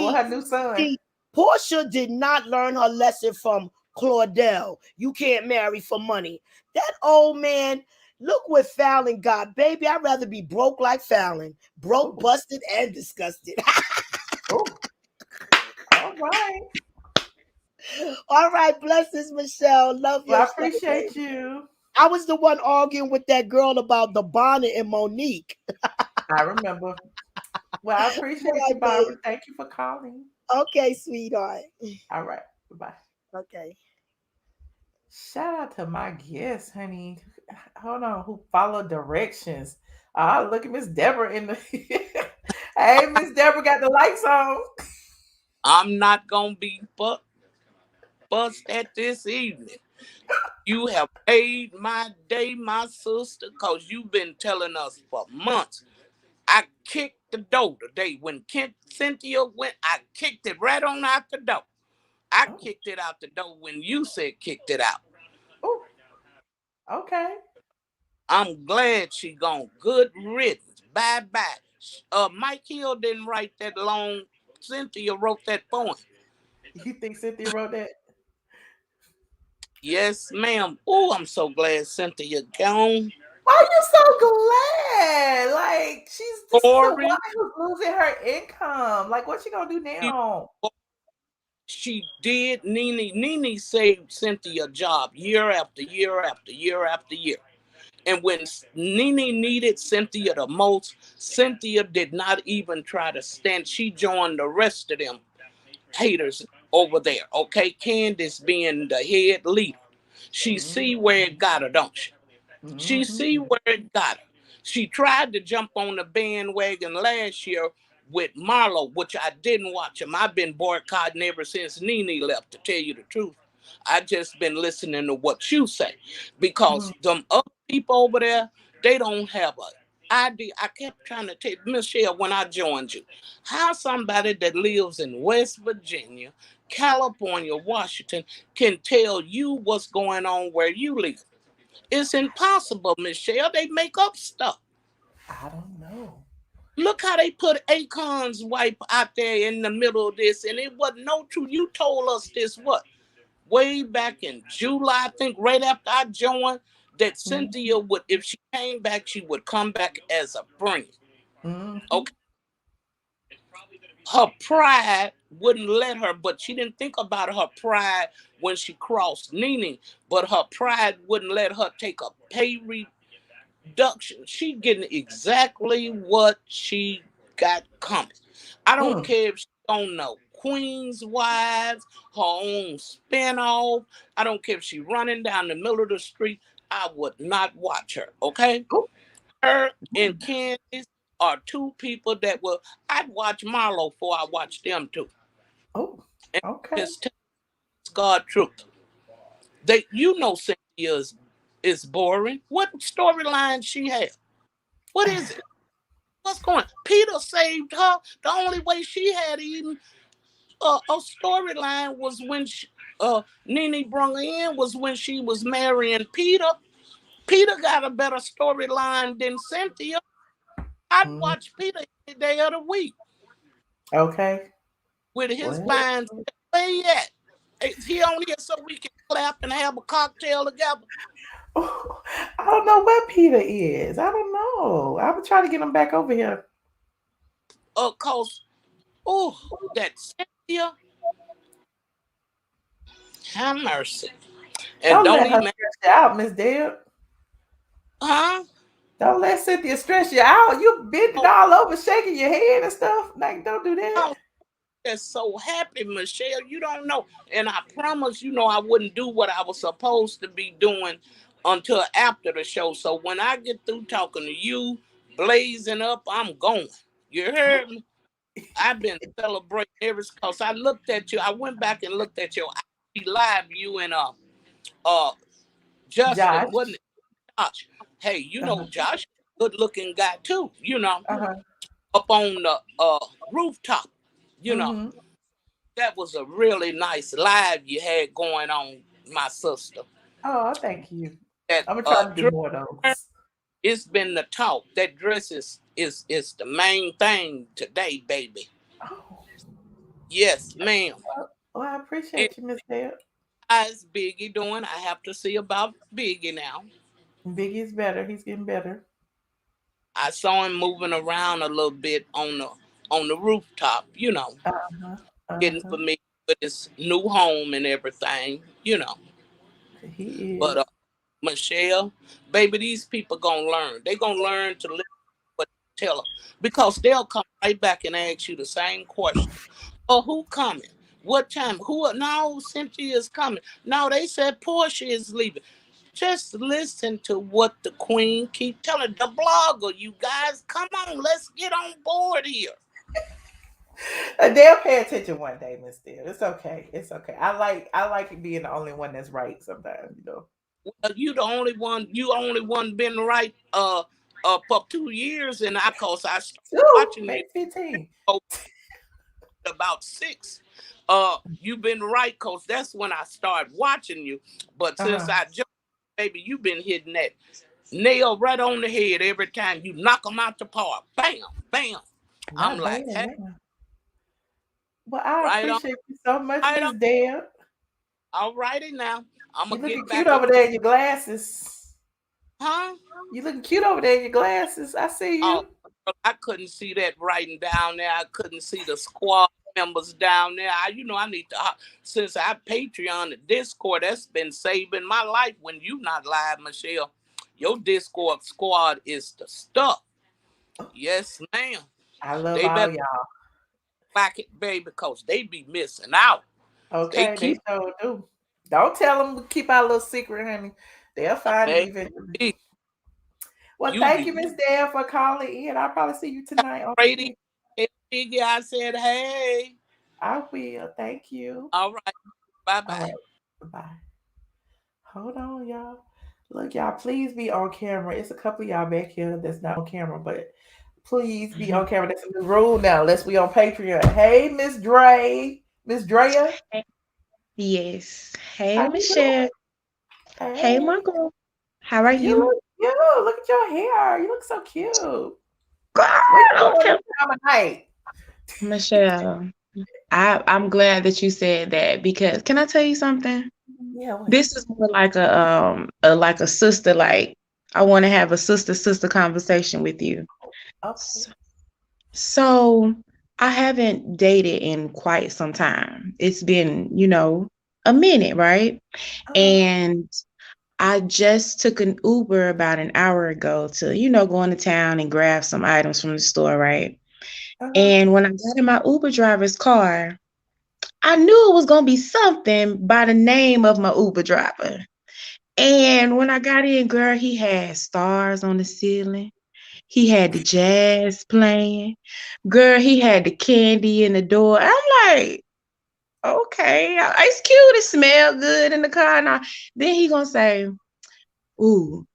or her new son. see. Portia did not learn her lesson from Claudel. You can't marry for money. That old man. Look what Fallon got, baby. I'd rather be broke like Fallon, broke, Oh, busted, and disgusted. oh, all right. All right, blessings, Michelle. Love Well, your I show, appreciate baby. you. I was the one arguing with that girl about the bonnet and Monique. I remember. Well, I All appreciate you, right, babe. Barbara. Thank you for calling. Okay, sweetheart. All right. Bye. Okay. Shout out to my guest, honey. Hold on, who follow directions. Ah, look at Miss Deborah in the Hey, Miss Deborah got the lights on. I'm not gonna be bust at this evening. You have made my day, my sister, cause you've been telling us for months. I kicked the door today. When Cynthia went, I kicked it right on out the door. I Oh, kicked it out the door when you said kicked it out. oh, okay. I'm glad she gone. Good riddance. Bye bye. Mike Hill didn't write that long. Cynthia wrote that poem. You think Cynthia wrote that? Yes, ma'am. Oh, I'm so glad Cynthia gone. Why you so glad? Like this is a woman Boring. who's losing her income. Like what's she gonna do now? She did. Nene saved Cynthia a job year after year after year after year. And when Nene needed Cynthia the most, Cynthia did not even try to stand. She joined the rest of them haters over there. Okay, Candace being the head leader. She Mm-hmm. see where it got her, don't she? She Mm-hmm. see where it got her. She tried to jump on the bandwagon last year with Marlo, which I didn't watch him. I've been boycotting ever since Nene left, to tell you the truth. I just been listening to what you say. Mm-hmm. Because them other people over there, they don't have a idea. I kept trying to tell Michelle when I joined you, how somebody that lives in West Virginia, California, Washington can tell you what's going on where you live. It's impossible, Michelle. They make up stuff. I don't know. Look how they put Akon's wife out there in the middle of this, and it wasn't no truth. You told us this what? Way back in July, I think right after I joined, that Mm-hmm. Cynthia would, if she came back, she would come back as a friend. Mm-hmm. Okay. Her pride wouldn't let her, but she didn't think about her pride when she crossed Nene, but her pride wouldn't let her take a pay reduction. She getting exactly what she got coming. I don't Mm. care if she don't know Queen's Wives, her own spinoff. I don't care if she running down the middle of the street. I would not watch her. Okay, Oh, her and Candace are two people that will. I'd watch Marlo before I watch them two. oh, And okay. just tell God truth. They, you know, Cynthia is boring. What storyline she have? What is it? What's going on? Peter saved her. The only way she had even a storyline was when Nene brung her in was when she was marrying Peter. Peter got a better storyline than Cynthia. I'd Mhm. watch Peter any day of the week. Okay. with his Well, fine self. Where he at? Is he on here so we can clap and have a cocktail together? I don't know where Peter is. I don't know. I'm trying to get him back over here. Of course, oh, that Cynthia, have mercy. And Don't don't let her even, stress you out, Miss Deb. huh? Don't let Cynthia stress you out. You bending Oh, all over, shaking your head and stuff. Like, don't do that. I'm just so happy, Michelle. You don't know. And I promise, I wouldn't do what I was supposed to be doing until after the show. So when I get through talking to you, blazing up, I'm going. You heard me? I've been celebrating ever because I looked at you. I went back and looked at your IG live, you and uh Justin, Josh. wasn't it? Josh. Hey, Uh-huh. Josh, good looking guy too, Uh-huh. up on the rooftop. You know, Mm-hmm. that was a really nice live you had going on, my sister. Oh, thank you. That I'm gonna try to do dress, more of those. it's been the talk. That dress is the main thing today, baby. Oh, Yes, ma'am. well, I And appreciate you, Miss Deb. how's Biggie doing? I have to see about Biggie now. Biggie's better. He's getting better. I saw him moving around a little bit on the rooftop, Uh-huh. getting Uh-huh. familiar with his new home and everything. He But is. Michelle, baby, these people gonna learn. They gonna learn to listen to what you tell them because they'll come right back and ask you the same question. Oh, who coming? What time? Who? No, Cynthia is coming. No, they said Porsha is leaving. Just listen to what the queen keep telling the blogger. You guys, come on, let's get on board here. They'll pay attention one day, Miss Deb. It's okay. It's okay. I like being the only one that's right sometimes. You the only one. You only one been right. For 2 years, and I started Two, watching you maybe 15. about 6. You've been right, cause that's when I started watching you. But since Uh-huh. I just, baby, you've been hitting that nail right on the head every time you knock them out the park. Bam, bam. I'm Not bad like, hey, now. Well, I right on, appreciate you so much, right on. Miss Deb. All righty now. I'm You gonna looking get cute back up. over there in your glasses. Huh? You looking cute over there in your glasses. I see Oh, you. I couldn't see that writing down there. I couldn't see the squad members down there. I need to, since I Patreon the Discord, that's been saving my life when you not live, Michelle. Your Discord squad is the stuff. Yes, ma'am. I love They all better y'all. back it, baby, because they be missing out. They Okay, they keep, sure do. Don't tell them to keep our little secret, honey. They'll find it eventually. baby, Well, you thank you, be Miss Dale, for calling in. I'll probably see you tonight on the ready. pick. Figure I said, hey, I will. Thank you. all right, bye All bye. right. Bye. Hold on, y'all. Look, y'all, please be on camera. It's a couple of y'all back here that's not on camera, but please be on camera. That's a new rule now. Let's be on Patreon. Hey, Miss Dre. Miss Drea. Yes. How Hey, you doing? Michelle. Hey, Hey. Marco. How are You you? look cute. Look at your hair. You look so cute. Girl, What you don't doing tell this time of night? Michelle. I'm glad that you said that because can I tell you something? Yeah, wait. This is more like a sister, like I want to have a sister conversation with you. Okay. S- So I haven't dated in quite some time. It's been, a minute, right? Uh-huh. And I just took an Uber about an hour ago to, go into town and grab some items from the store, right? Uh-huh. And when I got in my Uber driver's car, I knew it was going to be something by the name of my Uber driver. And when I got in, girl, he had stars on the ceiling. He had the jazz playing. Girl, he had the candy in the door. I'm like, okay, it's cute. It smelled good in the car. Then he gonna say, ooh,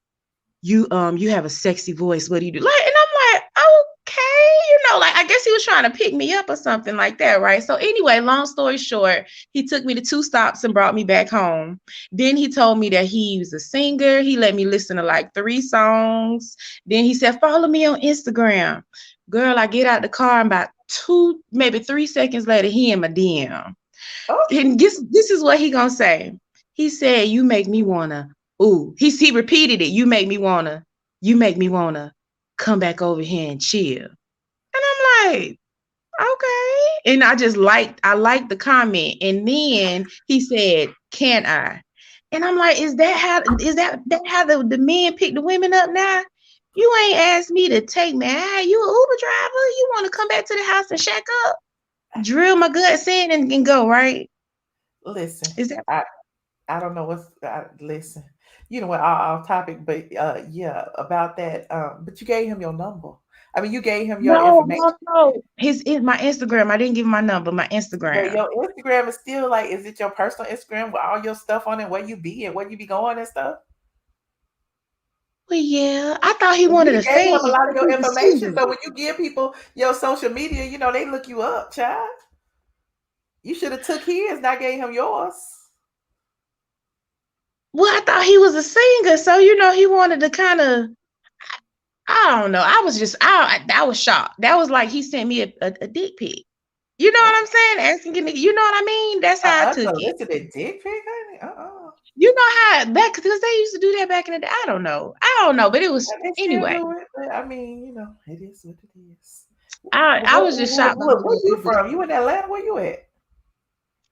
you have a sexy voice. What do you do? Like, and I'm like, okay, like I guess he was trying to pick me up or something like that, right? So anyway, long story short, he took me to 2 stops and brought me back home. Then he told me that he was a singer. He let me listen to like 3 songs. Then he said, follow me on Instagram. Girl, I get out the car and about maybe 3 seconds later, he in my DM. Oh, And this is what he gonna say. He said, "You make me wanna." Ooh, he repeated it. You make me wanna come back over here and chill. And I'm like, okay. And I liked the comment. And then he said, "Can I?" And I'm like, is that how the men pick the women up now? You ain't asked me to take me out. You an Uber driver? You want to come back to the house and shack up, drill my guts in, and go, right? listen. Is that I don't know what's listen. You know what? Off topic, but yeah, about that. But you gave him your number. I mean, you gave him your no, information. no, no. My Instagram. I didn't give him my number. My But Instagram. your Instagram is still like, is it your personal Instagram with all your stuff on it, where you be and where you be going and stuff? Well, yeah. I thought he You wanted a gave him a fade. lot of your He was information. single. So when you give people your social media, they look you up, child. You should have took his, not gave him yours. Well, I thought he was a singer, so he wanted to kind of. I don't know. I was shocked. That was like he sent me a dick pic. You know what Oh, I'm saying? Asking, you know what I mean? That's how I took it. unsolicited dick pic, honey. You know how that because they used to do that back in the day. I don't know, but it was They still anyway. do it, but I mean, it is what it is. I was just shocked by Where you the. from? You in Atlanta? Where you at?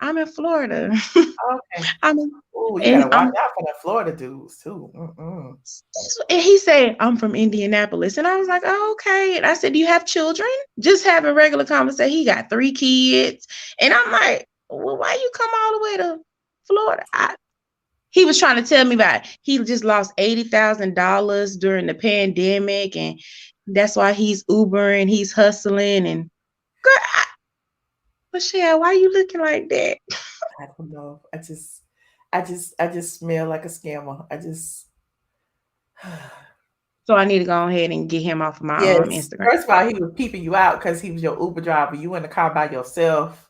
I'm in Florida. Okay. I'm in, Oh, you and gotta watch out for the Florida dudes too. and he said I'm from Indianapolis, and I was like, oh, okay. And I said, do you have children? Just having regular conversation. He got 3 kids, and I'm like, well, why you come all the way to Florida? He was trying to tell me about he just lost $80,000 during the pandemic, and that's why he's Ubering, he's hustling, and girl, Michelle, why are you looking like that? I don't know. I just smell like a scammer. I just So I need to go ahead and get him off of my yes. Instagram. First of all, he was peeping you out because he was your Uber driver. You in the car by yourself.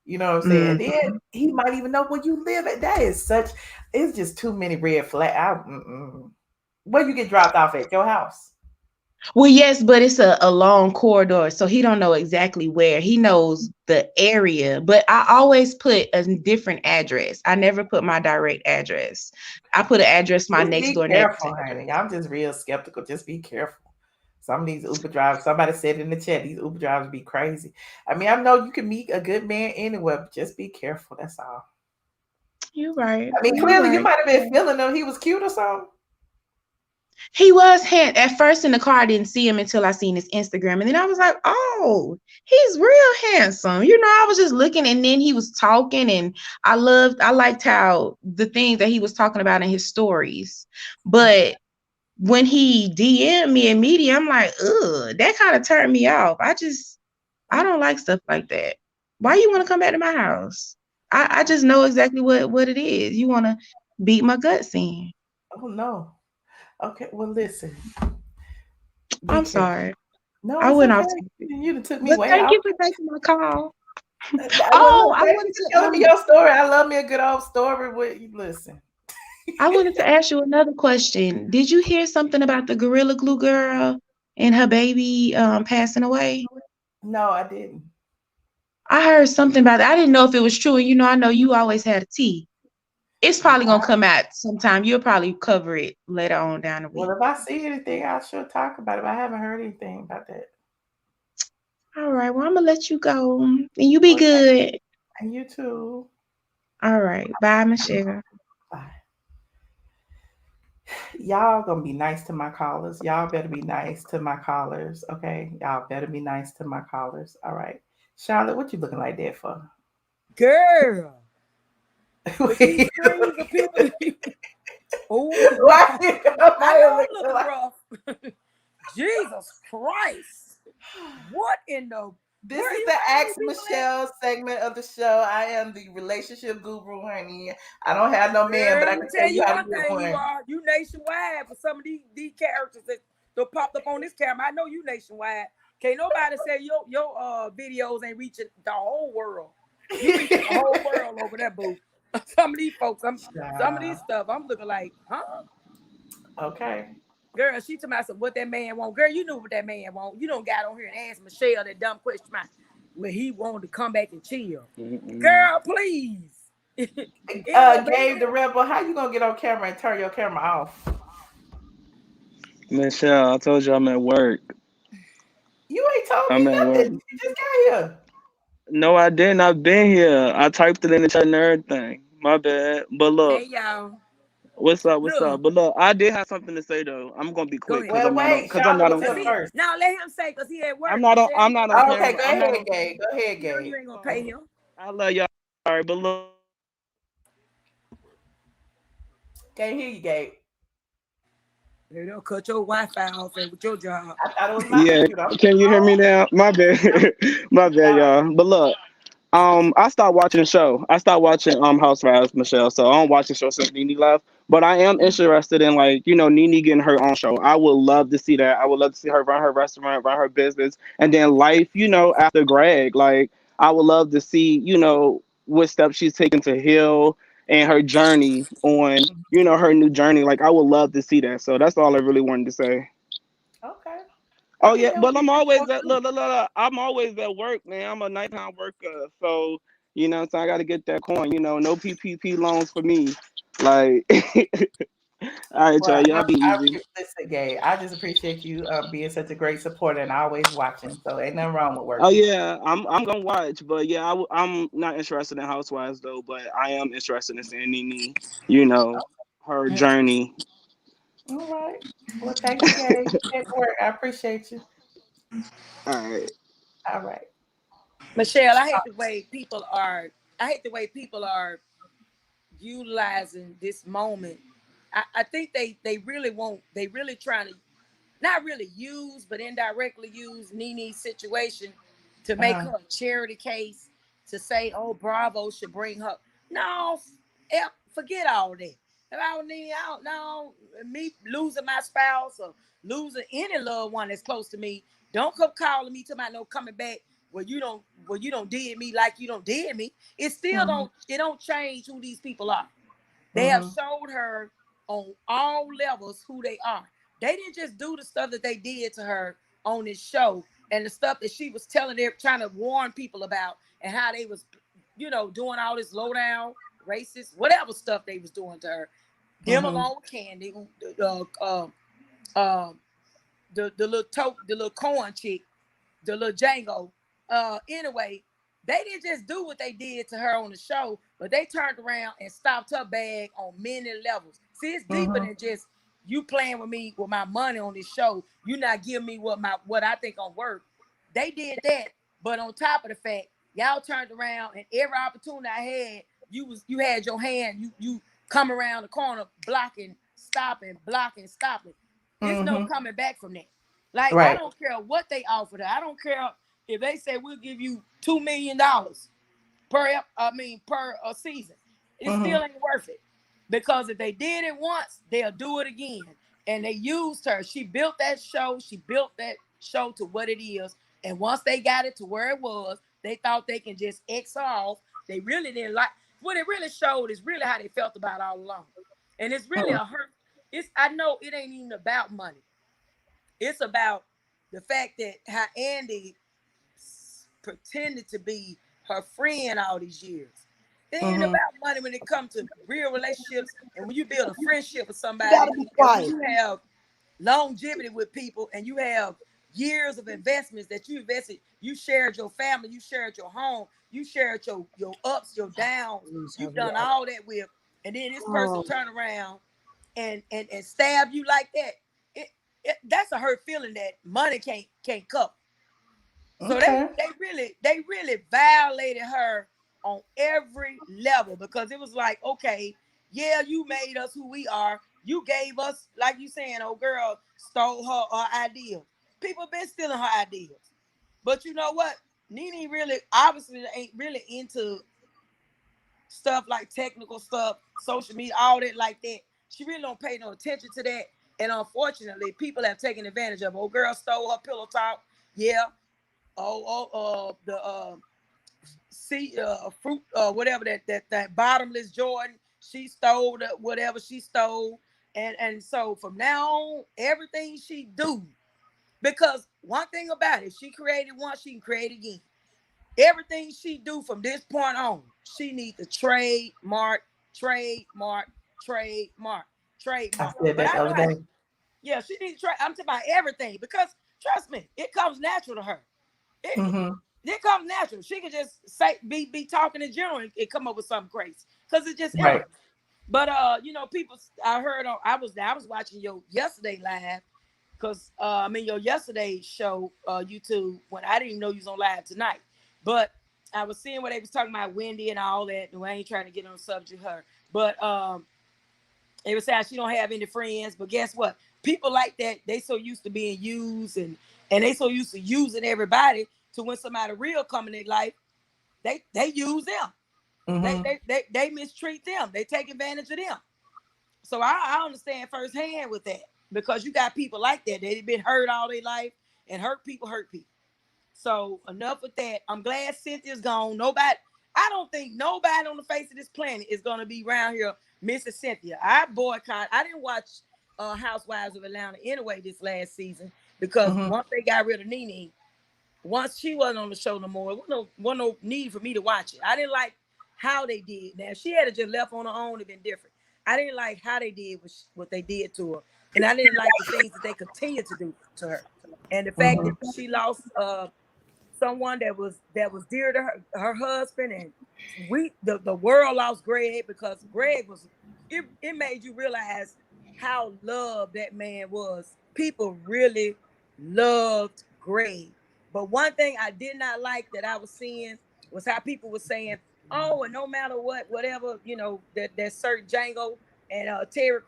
You know what I'm saying? Mm. And then he might even know where you live at. It's just too many red flags. Where you get dropped off at your house? Well, yes, but it's a long corridor, so he don't know exactly where. He knows the area, but I always put a different address. I never put my direct address. I put an address my Just next be door neighbor's careful, address. honey. I'm just real skeptical. Just be careful. Some of these Uber drivers, somebody said in the chat, these Uber drivers be crazy. I mean, I know you can meet a good man anywhere, but just be careful. That's all. You're right. I mean, You're clearly you right. might have been feeling him. He was cute or something. He was at first in the car. I didn't see him until I seen his Instagram, and then I was like, "Oh, he's real handsome." I was just looking, and then he was talking, and I liked how the things that he was talking about in his stories. But when he DM'd me in media, I'm like, ugh, that kind of turned me off. I don't like stuff like that. Why you want to come back to my house? I just know exactly what it is. You want to beat my guts in. Oh no. Okay, well listen. Be I'm careful. sorry. No, I it's went off okay. topic. You done took me But way thank out. you for taking my call. Well, Oh, look, thank you for telling me your story. I love me a good old story with you. Listen. I wanted to ask you another question. Did you hear something about the Gorilla Glue girl and her baby passing away? No, I didn't. I heard something about that. I didn't know if it was true. And I know you always had a tea. It's probably gonna come out sometime. You'll probably cover it later on down the Well, week. if I see anything, I'll sure talk about it. But I haven't heard anything about that. All right. Well, I'm gonna let you go. And you be Well, good. and you too. All right. Bye, Michelle. Bye. Y'all gonna be nice to my callers. Y'all better be nice to my callers. Okay. Y'all better be nice to my callers. All right. Charlotte, what you looking like that for? Girl. Wait, Oh, why you come I out here know I'm looking looking like rough. Jesus Christ. What in the this where is you the find Ask people at? Michelle segment of the show. I am the relationship guru, honey. I don't have no man, but Girl, I let me can tell tell you you how to one get thing you one. are. You nationwide for some of these characters that popped up on this camera. I know you nationwide. Can't nobody say your videos ain't reaching the whole world. You reaching the whole world over there, boo. Some of these folks, some of these stuff, I'm looking like, huh? Okay. Girl, she told me, I said, what that man want. Girl, you knew what that man want. You don't got on here and ask Michelle that dumb question about where he wanted to come back and chill. Girl, please. Gabe the Rebel, how you gonna get on camera and turn your camera off? Michelle, I told you I'm at work. You ain't told me I'm at work. nothing. You just got here. No, I didn't. I've been here. I typed it in the chat and everything. My bad. But look, Hey, y'all. what's up? What's up? Look, But look, I did have something to say though. I'm gonna be go quick ahead. because Well, I'm not on. wait, Because I'm Shonda not was on. here See, first. now let him say, because he at I'm work. not on. Michelle, I'm you not know on you Okay, ain't camera. go gonna I'm pay not ahead, on. him. Gabe. Go ahead, You know you Gabe. ain't gonna pay him. I love y'all. All right, but look. Can't hear you, Gabe. They don't cut your Wi-Fi off and with your job. I thought it was my Yeah, computer. I'm can you hear me oh, now? My bad. My bad, no. y'all. But look. I stopped watching the show. I stopped watching Housewives, Michelle. So I don't watch the show since Nene left. But I am interested in Nene getting her own show. I would love to see that. I would love to see her run her restaurant, run her business, and then life, after Gregg. Like I would love to see, what steps she's taken to heal and her journey on, her new journey. Like I would love to see that. So that's all I really wanted to say. Okay. I Oh think yeah, that would but be a I'm good show always at too. look, I'm always at work, man. I'm a nighttime worker, so so I got to get that coin. No PPP loans for me. Like, all right, Well, y'all be easy. listen, Gabe. I just appreciate you being such a great supporter and always watching. So ain't nothing wrong with Oh working. yeah, I'm gonna watch, but yeah, I'm not interested in Housewives though, but I am interested in seeing Nene, her Mm. journey. All right. Well, thank you, Gabe. Good work. I appreciate you. All right. All right. Michelle, I hate the way people are. I hate the way people are utilizing this moment. I think they really won't. They really trying to not really use, but indirectly use Nene's situation to make Uh-huh. her a charity case to say, oh, Bravo should bring her. No, forget all that. If I don't need, I don't know, me losing my spouse or losing any loved one that's close to me, don't come calling me to my no coming back where you don't did me like you don't did me. It still Mm-hmm. don't change who these people are. They have Mm-hmm. showed her on all levels who they are. They didn't just do the stuff that they did to her on this show and the stuff that she was telling them, trying to warn people about, and how they was, doing all this low down, racist, whatever stuff they was doing to her. Them Mm-hmm. along with Candy, uh, the little corn chick, the little Django. Anyway, they didn't just do what they did to her on the show, but they turned around and stopped her bag on many levels. See, it's deeper Mm-hmm. than just you playing with me with my money on this show. You not giving me what I think on work. They did that, but on top of the fact, y'all turned around and every opportunity I had, you had your hand, you come around the corner blocking, stopping, blocking, stopping. It's no Mm-hmm. coming back from that. Like, I Right. don't care what they offered her. I don't care if they say we'll give you $2 million per season. It Mm-hmm. still ain't worth it. Because if they did it once, they'll do it again. And they used her. She built that show. She built that show to what it is. And once they got it to where it was, they thought they can just X off. They really didn't like what it really showed is really how they felt about all along. And it's really a hurt. I know it ain't even about money. It's about the fact that how Andy pretended to be her friend all these years. It ain't Mm-hmm. about money when it comes to real relationships and when you build a friendship with You somebody gotta be and when quiet. you have longevity with people and you have years of investments that you invested, you shared your family, you shared your home, you shared your ups, your downs, Please you've hurry done up. all that with, and then this person Oh, turn around and stab you like that. That's a hurt feeling that money can't cover. So Okay. they really violated her on every level because it was like, okay, yeah, you made us who we are. You gave us, like you saying, oh girl stole her ideas. People been stealing her ideas. But you know what? Nene really obviously ain't really into stuff like technical stuff, social media, all that like that. She really don't pay no attention to that. And unfortunately, people have taken advantage of her. Oh, girl stole her pillow talk. Yeah. The fruit, whatever that bottomless Jordan. She stole whatever she stole. And so from now on, everything she do, because one thing about it, she created once, she can create again. Everything she do from this point on, she needs to trademark, trademark, trademark, I trademark. said But that I the know other how. day. Yeah, she needs to try. I'm talking about everything because trust me, it comes natural to her. Mm-hmm. It comes natural. She can just say be talking in general and come up with something crazy because it's just in Right. her. But people, I heard on I was watching your yesterday live because your yesterday show YouTube when I didn't even know you was on live tonight. But I was seeing what they was talking about Wendy and all that. And I ain't trying to get on the subject of her, but they were saying she don't have any friends. But guess what? People like that, they so used to being used and they so used to using everybody to when somebody real come in their life, they use them. Mm-hmm. They mistreat them. They take advantage of them. So I understand firsthand with that because you got people like that. They've been hurt all their life and hurt people. So enough with that. I'm glad Cynthia's gone. I don't think nobody on the face of this planet is gonna be around here missing Cynthia. I boycott. I didn't watch Housewives of Atlanta anyway this last season because Mm-hmm. once they got rid of Nene, once she wasn't on the show no more, there wasn't no need for me to watch it. I didn't like how they did. Now, if she had just left on her own, it'd been different. I didn't like how they did what they did to her, and I didn't like the things that they continued to do to her, and the fact that she lost someone that was dear to her husband, and the world lost Gregg because Gregg was it made you realize how loved that man was. People really loved Gregg. But one thing I did not like that I was seeing was how people were saying, oh, and no matter what, whatever, that Sir Django and Terry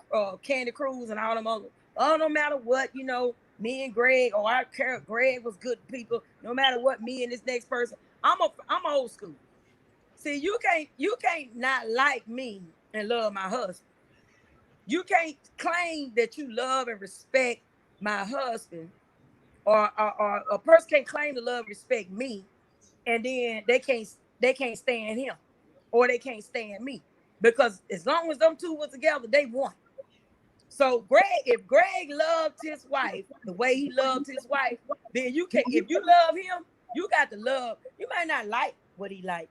Candy Cruz and all them other, oh, no matter what, me and Gregg, or I care Gregg was good people, no matter what, me and this next person. I'm old school. See, you can't not like me and love my husband. You can't claim that you love and respect my husband, or a person can't claim to love and respect me, and then they can't stand him, or they can't stand me, because as long as them two was together, they won. So if Gregg loved his wife the way he loved his wife, then you can. If you love him, you got to love. You might not like what he like,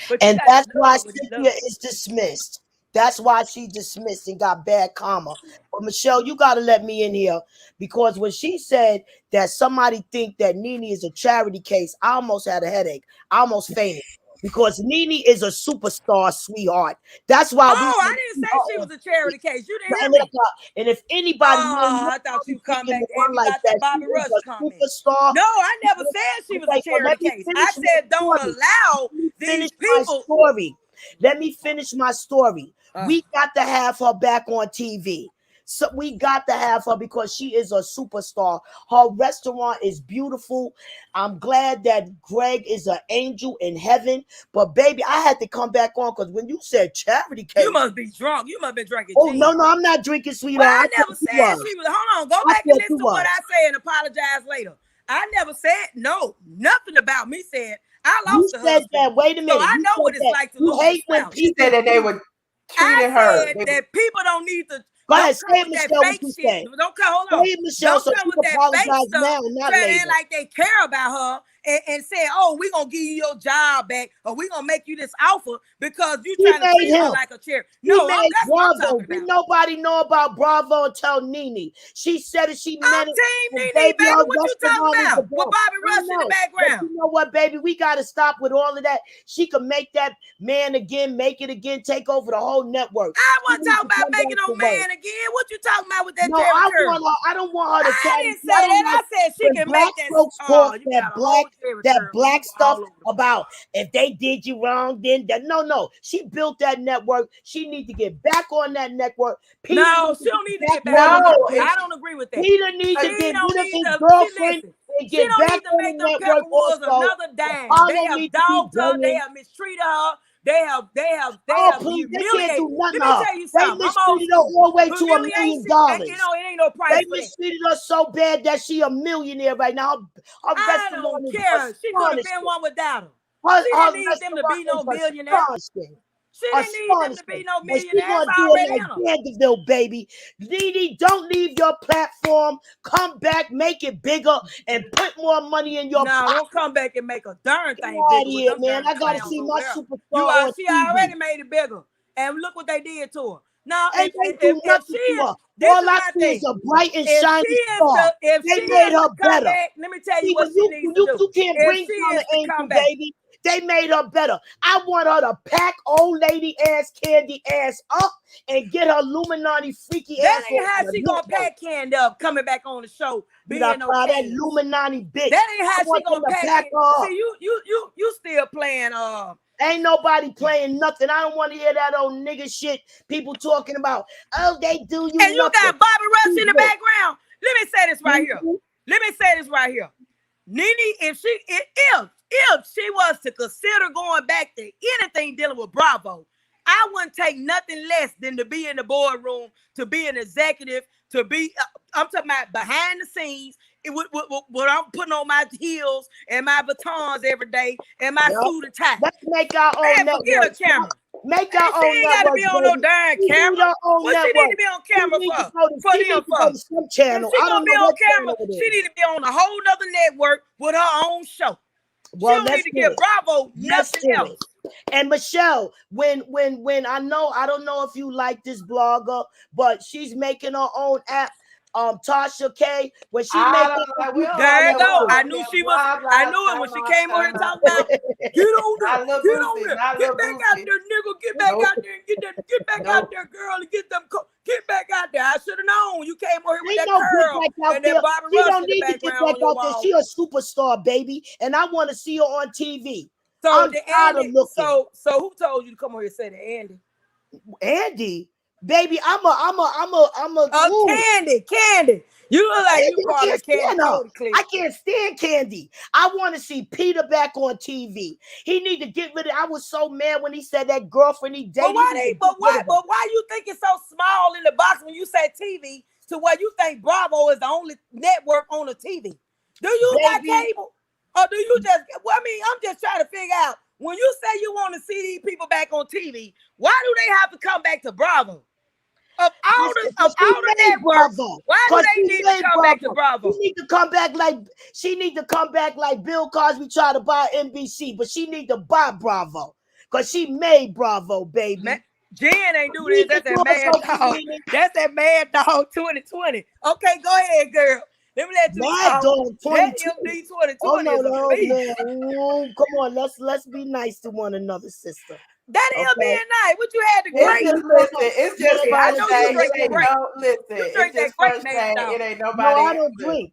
but you And got to that's why love what he Cynthia loves. is dismissed. That's why she dismissed and got bad karma. But Michelle, you got to let me in here, because when she said that somebody think that Nene is a charity case, I almost had a headache. I almost fainted, because Nene is a superstar, sweetheart. That's why we. Oh, I didn't say she was a charity case. You didn't And hear me. if anybody Oh, I thought you come thinking back the to one Abby like about your that, she Bobby is Rush a comment. superstar. No, I never said she was a Okay, so charity let me case. finish I my said don't story. allow Let me these finish my people. story. Let me finish my story. We got to have her back on TV. So we got to have her because she is a superstar. Her restaurant is beautiful. I'm glad that Gregg is an angel in heaven. But baby, I had to come back on because when you said charity case, You must be drunk. You must be drinking oh gin. no, I'm not drinking, Well, sweetheart. I I never thought you said was. she was. Hold on, go I back and thought listen you to what was. I said and apologize later. I never said no, nothing about me said I You lost a said husband. that. Wait a So minute. I You know said what it's that. like to You lose a hate when spouse. She people. said that they were I treating her. said that people don't need to. Go Don't ahead, come say it, with that Michelle, what fake you shit. say. Don't come. Hold on. Say it, Michelle, Don't so come she with can that fake apologize stuff. now, not Trying to later. act like they care about her and say, "Oh, we gonna give you your job back, or we gonna make you this offer because you She trying to made treat her him. like a chair." She No, made that's what I'm Bravo. talking Did about. nobody know about Bravo until Nene? She said it. She I'm meant it. Team And Nene, baby, baby. her What you talking restaurant is the about? With best. Bobby I Rush in the know. But background. you know what, baby? We got to stop with all of that. She can make that man again, make it again, take over the whole network. I She wasn't needs talking to about come making back no to work. man again. What you talking about with that No, Jerry I Curl? want her. I don't want her to I carry. didn't say I don't that. like I said she when can black make that. folks Oh, talk you got a that whole Jerry Curl. You black all stuff over the place. about if they did you wrong, then that. No. She built that network. She need to get back on that network. Peter No, needs she to don't need to get get back back on on the No, that. network. I don't agree with that. Peter needs to She get don't rid of need his to. She girlfriend listen. and She get don't back need to on make the them network Pepperwoods also. another dime. They Apollo have needs to be dogged her. They going. have mistreated her. They Oh, have please, they can't humiliated. do nothing Let to me her. tell you They something. I'm old mistreated her school. all the way to $1 million. Humiliation, it ain't no They price for that. mistreated her so bad that she a millionaire right now. Her I don't restaurant is care. She could have been astonishing. one without her. Her She didn't need them to restaurant be no is millionaire. astonishing. She didn't need them to be no But she millionaires gonna do already it in them. like Vanderbilt, baby. Nene, don't leave your platform. Come back, make it bigger, and put more money in your No, pocket. don't come back and make a darn Get thing out bigger of with here, them man. darn I gotta clowns see over my there. superstar on She TV. already made it bigger. And look what they did to her. Now, And they do if nothing she to is, her. this All is I my see is thing. a bright and If shiny she is star. if They she made is her to come better. back, let me tell you See, what when she you needs to do. you can't If bring she down is the to come angel, back, baby. They made her better. I want her to pack old lady ass candy ass up and get her Illuminati freaky that ass ain't on how the she gonna network. pack Candy up coming back on the show, Did I being no call that cash. Illuminati bitch? That ain't I how she want them gonna to pack pack it. her up. See, you still playing Ain't nobody playing nothing. I don't want to hear that old nigga shit. People talking about, oh, they do you and you nothing. got Bobby Rush in the background. Let me say this right here. Mhm. Let me say this right here. Nene, if she was to consider going back to anything dealing with Bravo, I wouldn't take nothing less than to be in the boardroom, to be an executive, to be, I'm talking about behind the scenes, what I'm putting on my heels and my batons every day and my suit and tie. Let's make our own Man, forget network. a camera. Make Hey, our she own ain't got to network, be on no baby. darn She need camera. her own What she network. need to be on She camera need to for? go to, For she them need to go for. to some If channel. she I gonna don't be know on what camera, channel it she is. need to be on a whole nother network with her own show. Well, she don't need let's to do give it. Bravo Let's nothing do else. it. And Michelle, when I don't know if you like this blogger, but she's making her own app. Tasha K. When she I made don't that, know. We don't There you know go. what I over knew there. she was. Blah, blah, I knew it when she time came on here talking about. Get on there. Not little Get on Boosie. there. Not Get little back out Boosie. there, nigga. Get back Nope. out there and get back out Nope. there, girl, and get them. Get back out there. I should have known. You came on here with Ain't that no get curl back out and there. that Bobby She Rush don't in the need to get background back on your out there. wall. She a superstar, baby, and I want to see her on TV. So I'm the tired of Andy. looking. So who told you to come on here and say the Andy? Andy, baby, I'm a. Candy. You look like you Candy, I part of the can't Candy stand her. Cody clique. I can't stand Candy. I want to see Peter back on TV. He need to get rid of. I was so mad when he said that girlfriend he dated. But why you think it's so small in the box when you say TV to where you think Bravo is the only network on the TV? Do you got cable? Or do you just, well, I mean, I'm just trying to figure out, when you say you want to see these people back on TV, why do they have to come back to Bravo? Of all the networks, why do they need to come back to Bravo? She need to come back like Bill Cosby tried to buy NBC, but she need to buy Bravo because she made Bravo, baby. Jen ain't do this. That's that mad dog. That's that mad dog 2020. Okay, go ahead, girl. Let me let you Mad dog 2020. That MD 2020 Oh no, is a beast. no. Come on, let's be nice to one another, sister. That is being nice. What you had to It's great? it's just I first know day. you drink It ain't great. listen. You drink It's just that great first day. dog. It ain't No, nobody. I don't drink.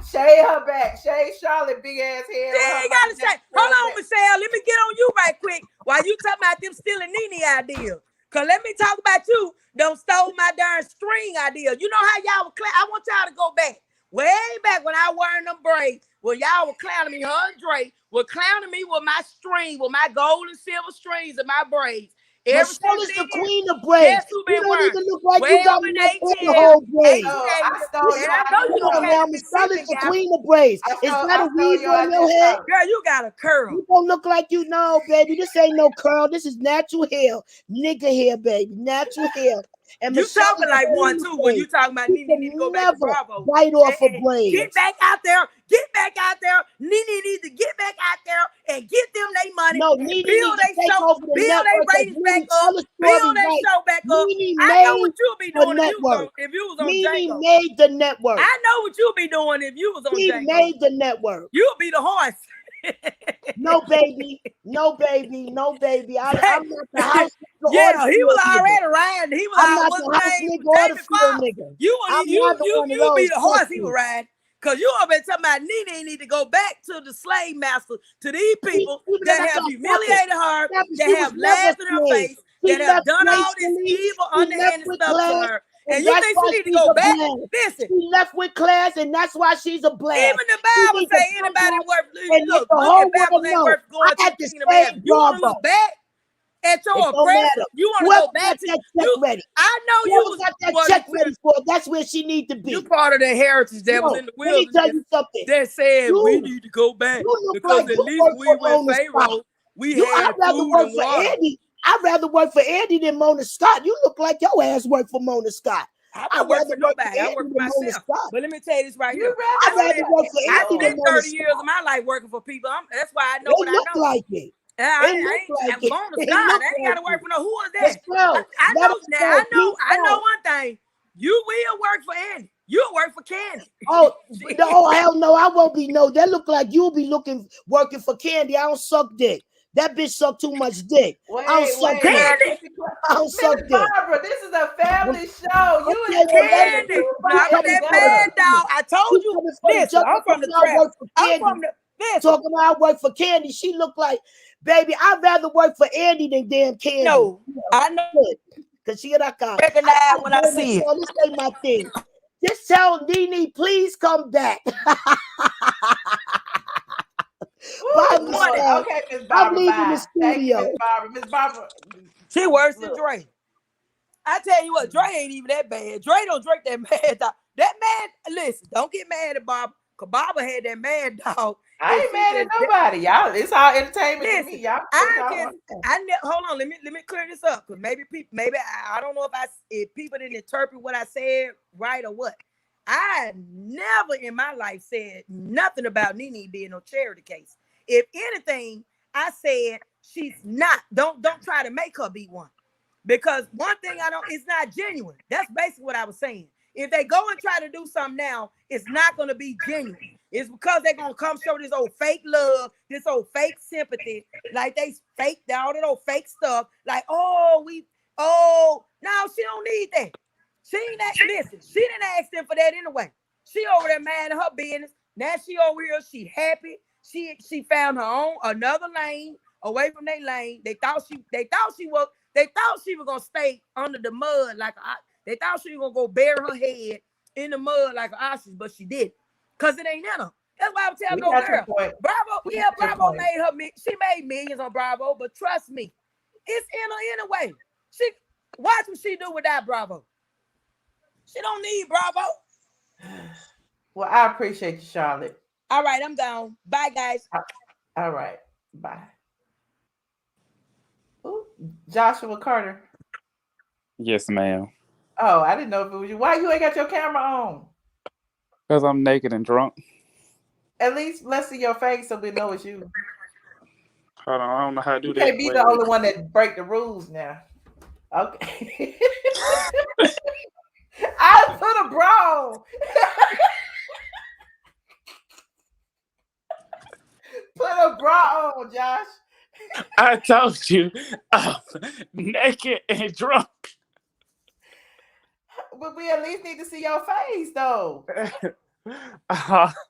Shade her back. Shade Charlotte big ass head. She ain't gotta say. Hold on, Michelle. Let me get on you right quick while you talking about them stealing Nene ideas. Cause let me talk about you. Don't stole my darn string idea. You know how y'all were I want y'all to go back. Way back when I wearing them braids, when y'all were clowning me, her and Drake were clowning me with my string, with my gold and silver strings and my braids. Michelle is the queen of braids. You don't even look like you got enough in the whole braids. I stole And I know you Come on don't now, have Michelle is the queen of braids. Is that a weave on your head? Girl, you got a curl. You don't look like you know, baby. This ain't no curl. This is natural hair. Nigga hair, baby. Natural hair. And you Michelle talking like one too when you talking about Nene need to go back to Bravo. Bite off a blade. Get back out there. Get back out there. Nene needs to get back out there and get them their money. No, Nene build needs to their take show. over the Build their network. ratings back up. Build their show back up. I know what you'll be doing if you was on Nene Django. made the network. I know what you'll be doing if you was on She Django. made the network. You'll be the horse. No, baby. No, baby. No, baby. I'm not the house nigga. Yeah, he was already riding. He was I'm not the house nigga or the field nigga. You be the horse he was riding. Cause you already talking about Nene need to go back to the slave master, to these people that have humiliated her, that have laughed in her face, that have done all this evil, underhanded stuff to her. And you think she need to go back? Listen, she left with class, and that's why she's a blast. Even the Bible say anybody worth look at Bible ain't worth going to the kingdom of heaven. You want to look back at your oppressor? You want to go back to you? I know you got that check ready for it. That's where she need to be. You part of the heritage that was in the wilderness. Let me tell you something. That said we need to go back because at least we went Pharaoh. We had food and water. I'd rather work for Andy than Mona Scott. You look like your ass work for Mona Scott. I don't work for nobody. I work for myself. But let me tell you this right here. I'd rather work for I Andy than spent Mona 30 years of my life working for people. That's why I know It what I look know. like it. I ain't Mona Scott. I ain't got to work for no. Who is that? I know one thing. You will work for Andy. You'll work for Candy. Oh, no, hell no, I won't be. No, that look like you'll be working for Candy. I don't suck dick. That bitch suck too much dick. I don't suck dick. I don't suck dick. Barbara, this is a family show. You Okay, and Candy. Not with that mad dog. I told you. Listen, I'm from the trap. I'm from the. Listen. Talking about I work for Candy. She look like, baby, I'd rather work for Andy than damn Candy. No, I know. Because she I can't recognize when I see it. This ain't my thing. Just tell Nene, please come back. Okay, Miss Barbara. I'm leaving the studio. Miss Barbara. She worse than Dre. I tell you what, Dre ain't even that bad. Dre don't drink that mad dog. That man, listen, don't get mad at Barbara, because Barbara had that mad dog. I ain't mad at nobody, y'all. It's all entertainment to me, y'all. Hold on, let me clear this up, because maybe I don't know if people didn't interpret what I said right or what. I never in my life said nothing about Nene being no charity case. If anything, I said she's not. Don't try to make her be one. Because one thing it's not genuine. That's basically what I was saying. If they go and try to do something now, it's not going to be genuine. It's because they're going to come show this old fake love, this old fake sympathy, like they fake all that old fake stuff. Like, no, she don't need that. Listen, she didn't ask them for that anyway. She over there minding her business. Now she over here, she happy. She found her own another lane away from their lane. They thought she was gonna stay under the mud they thought she was gonna go bury her head in the mud like an ostrich, but she didn't. Cause it ain't in her. That's why I'm telling no girl. Bravo she made millions on Bravo, but trust me, it's in her anyway. Watch what she do without Bravo. She don't need Bravo. Well, I appreciate you, Charlotte. All right, I'm gone. Bye, guys. All right, bye. Ooh, Joshua Carter. Yes, ma'am. Oh, I didn't know if it was you. Why you ain't got your camera on? Because I'm naked and drunk. At least let's see your face so we know it's you. Hold on, I don't know how to do that. You can't be the only one that break the rules now. Okay. I put a bra on. Put a bra on, Josh. I told you, I'm naked and drunk. But we at least need to see your face, though. Why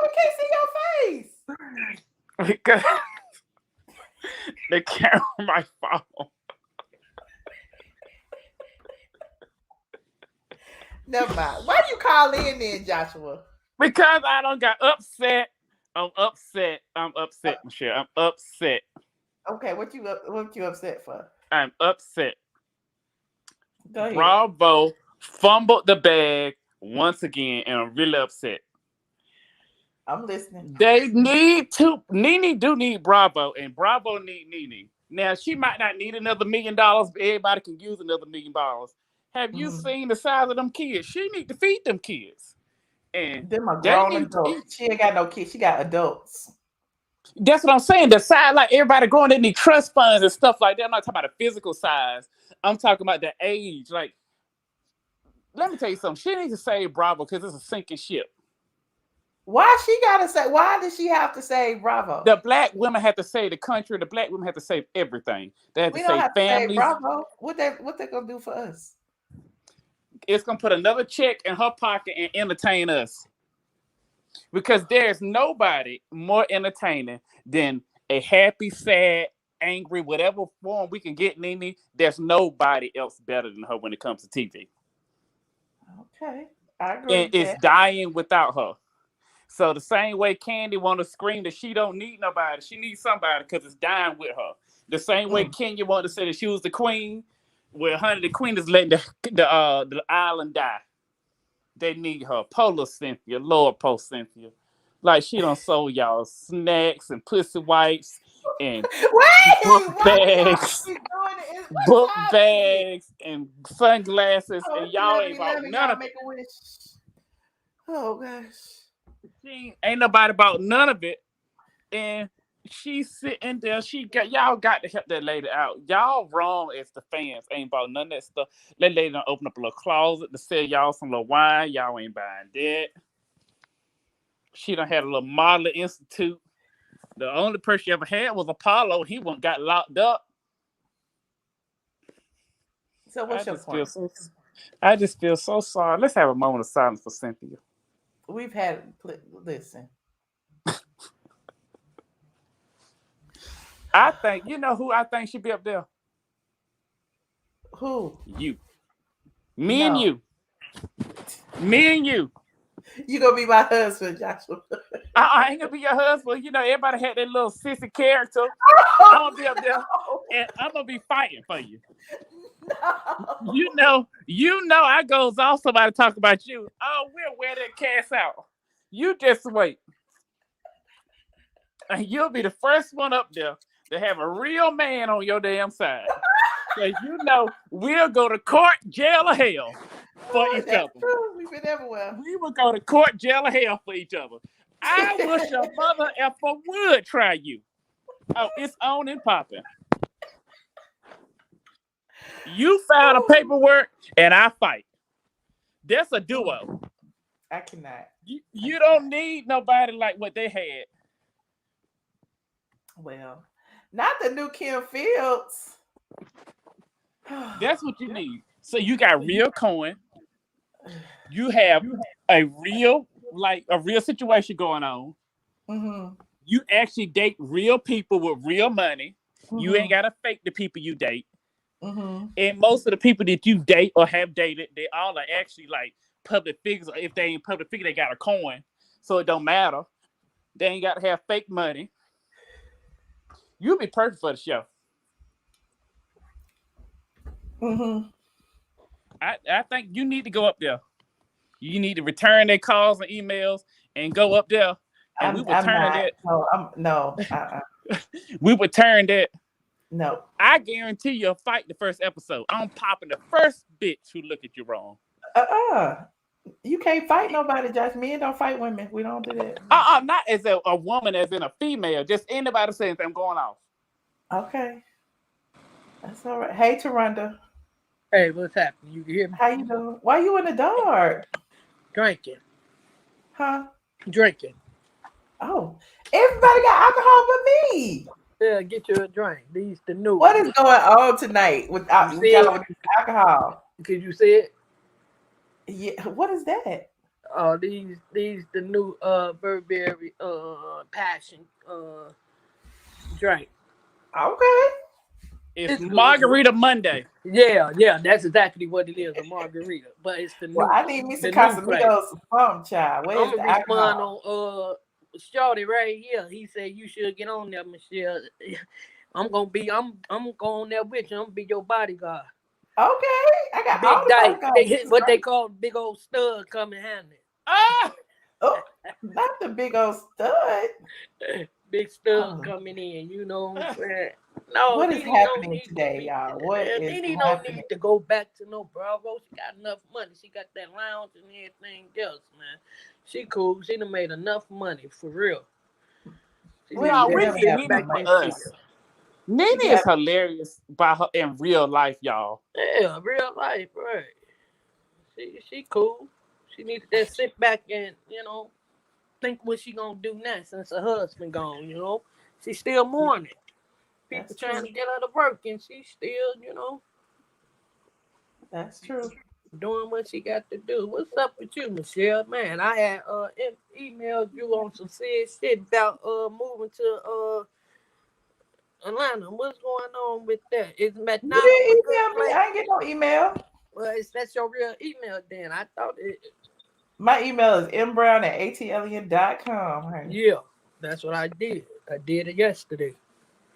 we can't see your face? Because the camera might fall. Never mind. Why do you call in then, Joshua? Because I don't got upset. I'm upset, Michelle. I'm upset. Okay, what you upset for? I'm upset. Go ahead. Bravo fumbled the bag once again, and I'm really upset. I'm listening. They need to. Nene do need Bravo, and Bravo need Nene. Now, she might not need another $1 million, but everybody can use another $1 million. Have you seen the size of them kids? She need to feed them kids. And them are grown adults. She ain't got no kids. She got adults. That's what I'm saying. The size, like everybody growing, they need trust funds and stuff like that. I'm not talking about the physical size. I'm talking about the age. Like, let me tell you something. She needs to save Bravo because it's a sinking ship. Why does she have to save Bravo? The black women have to save the country. The black women have to save everything. They have to save families. To save Bravo. What they gonna do for us? It's gonna put another check in her pocket and entertain us. Because there's nobody more entertaining than a happy, sad, angry, whatever form we can get Nene. There's nobody else better than her when it comes to TV. Okay, I agree. And it's dying without her. So the same way Candy want to scream that she don't need nobody, she needs somebody because it's dying with her. The same way Kenya wanted to say that she was the queen. Well, honey, the queen is letting the island die. They need her. Polar Cynthia, Lord Post Cynthia. Like she done sold y'all snacks and pussy wipes and Wait, book why do y'all bags, keep doing it? What book time is it? bags, and sunglasses, Oh, and it's y'all ain't bought 11:11. none Y'all of it. make a wish. Oh gosh. Ain't nobody bought none of it, and she's sitting there. Y'all got to help that lady out. Y'all wrong as the fans ain't bought none of that stuff. That lady done open up a little closet to sell y'all some little wine. Y'all ain't buying that. She done had a little Marlo Institute. The only person she ever had was Apollo. He got locked up. So what's your point? I just feel so sorry. Let's have a moment of silence for Cynthia. We've had listen. I think you know who I think should be up there. Who? You, me, and No. you, me and you. You gonna be my husband, Joshua. I ain't gonna be your husband. You know, everybody had that little sissy character. I'm gonna be up there, and I'm gonna be fighting for you. No. You know, I goes off somebody talk about you. Oh, we'll wear that cast out. You just wait, and you'll be the first one up there to have a real man on your damn side. Because you know we'll go to court, jail, or hell for each That's other. true. We've been everywhere. We will go to court, jail, or hell for each other. I wish your mother effer would try you. Oh, it's on and popping. You file the paperwork, and I fight. That's a duo. I cannot. You don't need nobody like what they had. Well, not the new Kim Fields. That's what you need. So you got real coin. You have a real situation going on. Mm-hmm. You actually date real people with real money. Mm-hmm. You ain't gotta fake the people you date. Mm-hmm. And most of the people that you date or have dated, they all are actually like public figures. Or if they ain't public figure, they got a coin. So it don't matter. They ain't got to have fake money. You'll be perfect for the show. Mm-hmm. I think you need to go up there. You need to return their calls and emails and go up there. And we would turn it. No. We would turn that. No. I guarantee you'll fight the first episode. I'm popping the first bitch who look at you wrong. You can't fight nobody, Josh. Men don't fight women. We don't do that. Not as a woman, as in a female. Just anybody saying I'm going off. Okay. That's all right. Hey, Taronda. Hey, what's happening? You can hear me? How you doing? Why you in the dark? Drinking. Huh? Drinking. Oh, everybody got alcohol but me. Yeah, get you a drink. These the new. What is going on tonight with alcohol? Could you see it? Yeah. What is that? Oh, these the new Burberry passion drink. Okay. It's Margarita Monday. Yeah, that's exactly what it is, a margarita. But it's the new. Well, I need me some Casamigos, some child. Where's I'm the gonna respond alcohol? on Shorty right here. He said you should get on there, Michelle. I'm going there with you. I'm gonna be your bodyguard. Okay, I got big all the bodyguards. what they call big old stud come and handle it. Oh, not the big old stud. Big stud coming in, you know what I'm saying? No, what is happening today, y'all? What is Nene happening? don't need to go back to no Bravo. She got enough money. She got that lounge and everything else, man. She cool. She done made enough money for real. Well, Nene for us. Nene is hilarious by her in real life, y'all. Yeah, real life, right? She cool. She needed to sit back and think what she gonna do next since her husband gone. She's still mourning. People trying to get her to work, and she's still, That's true. Doing what she got to do. What's up with you, Michelle? Man, I had emailed you on some serious shit about moving to Atlanta. What's going on with that? Is McDonald's a good place? I ain't get no email. Well, that's your real email then. I thought it. My email is mbrown@atlien.com. Honey. Yeah, that's what I did. I did it yesterday.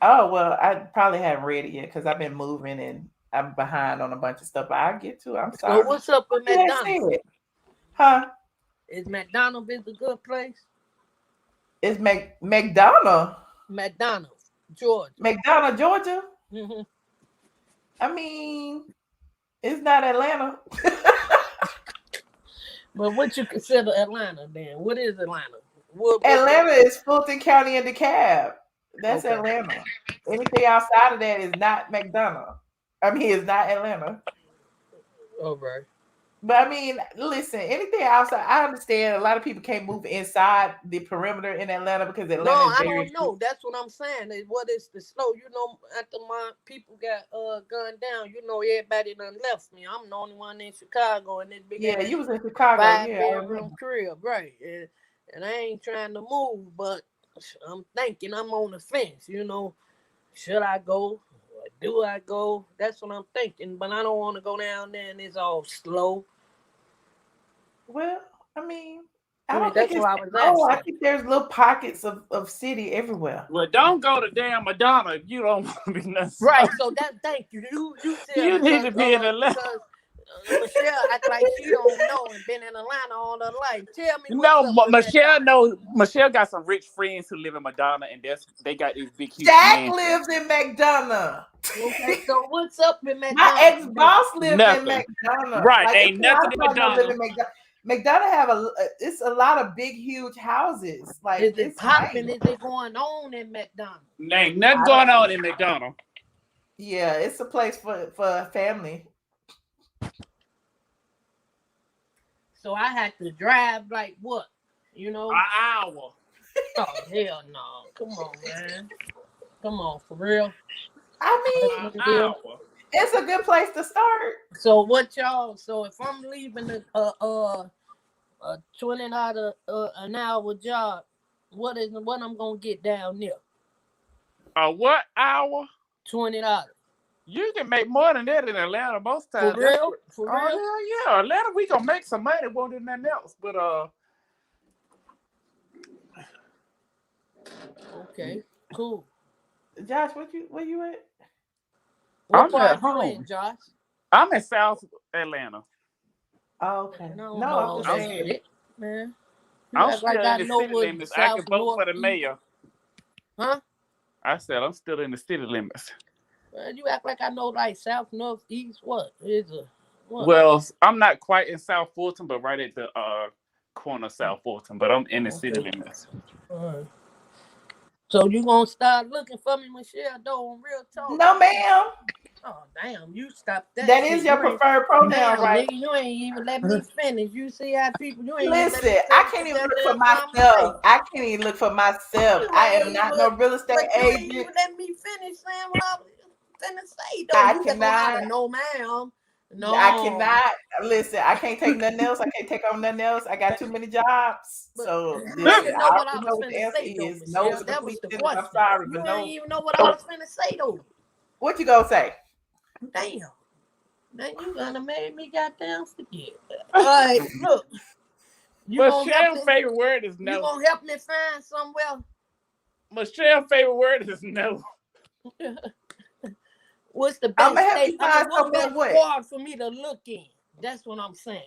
Oh, well, I probably haven't read it yet because I've been moving and I'm behind on a bunch of stuff, but I'll get to it. I'm sorry. So what's up with McDonald's? Huh? Is McDonald's a good place? It's McDonald's. McDonald's. Georgia. McDonough, Georgia. Mm-hmm. I mean, it's not Atlanta. But what you consider Atlanta then? What is Atlanta? Atlanta is Fulton County and DeKalb. That's Okay. Atlanta. Anything outside of that is not McDonough. I mean, it's not Atlanta. All right. But I mean, listen, anything outside, I understand a lot of people can't move inside the perimeter in Atlanta because Atlanta No, is I very. don't know. That's what I'm saying. What is the slow? You know, after my people got gunned down, you know, everybody done left me. I'm the only one in Chicago in this big Yeah, ass you was in Chicago. 5-bedroom crib, right? And I ain't trying to move, but I'm thinking I'm on the fence. You know, should I go? Or do I go? That's what I'm thinking. But I don't want to go down there and it's all slow. Well, I mean, I I mean, don't think that's it's. what I was Oh, I asking. think there's little pockets of city everywhere. Well, don't go to damn Madonna if you don't want to be nothing. Right. So that. Thank you. You tell You me need to be in Atlanta. because Michelle act like she don't know and been in Atlanta all her life. Tell me what's No, up with Michelle McDonough. knows. Michelle got some rich friends who live in Madonna, and they got these big huge Shaq mansions. lives in McDonough. Okay, so what's up with McDonough? My ex-boss lives Nothing. in McDonough. Right, Like, ain't it's a lot nothing of in people I know live McDonough. in McDonough. McDonough have it's a lot of big, huge houses. Like, Is it it's popping? nice. Is it going on in McDonough? Ain't nothing going on in McDonough. Yeah, it's a place for a family. So I had to drive like what? You know? An hour. Oh hell no! Come on, man. Come on, for real. I mean, An hour. it's a good place to start. So what y'all? So if I'm leaving a $20 an hour job, what I'm gonna get down there? A what hour? $20. You can make more than that in Atlanta most times. For real? For real? Oh hell yeah, Atlanta we gonna make some money. Won't do nothing else. But Okay, cool. Josh, where you at? What I'm part at you home. in, Josh? I'm in South Atlanta. Oh, okay. No, I'm just saying. shit, man. You I'm act still like I in the know city what limits. I can South, vote North, for the East. mayor. Huh? I said I'm still in the city limits. You act like I know like South, North, East. What is it? What? Well, I'm not quite in South Fulton, but right at the corner of South Fulton. But I'm in the city limits. Alright. So you gonna start looking for me, Michelle? Though on real talk. No, ma'am. Oh damn! You stop that. That shit. is your preferred pronoun, Damn, right? nigga, you ain't even let me finish. You see how people? You ain't Listen, even let me I can't even look for myself. I can't even look for myself. I am not no real estate But you ain't agent. even let me finish saying what I was finna say. Though I you cannot. No, ma'am. No, I cannot. Listen, I can't take nothing else. I can't take on nothing else. I got too many jobs. So listen, know what I I know was what the finna answer say, though, is. No, Michelle. it's a That was complete the sentence. I'm question. sorry, You but ain't no. even know what I was finna say, though. What you gonna say? Damn. Now you gonna make me goddamn forget. All right, look. Michelle's favorite word is no. You gonna help me find somewhere? Michelle's favorite word is no. What's the best state? What's best part for me to look in? That's what I'm saying.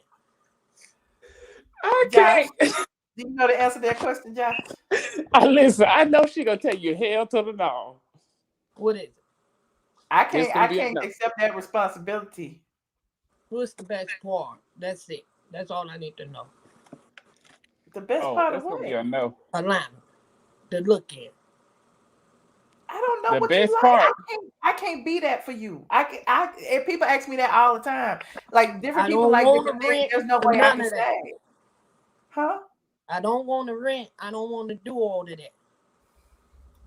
Okay. Josh, do you know the answer to that question, Josh? Listen, I know she gonna tell you hell to the no. What is it? I can't accept that responsibility. What's the best part? That's it. That's all I need to know. The best part of what? Yeah, no. Atlanta. To look in. I don't know the what best you like. part. I can't be that for you. And people ask me that all the time. Like different people like different things. There's no way I can say. Huh? I don't want to rent. I don't want to do all of that.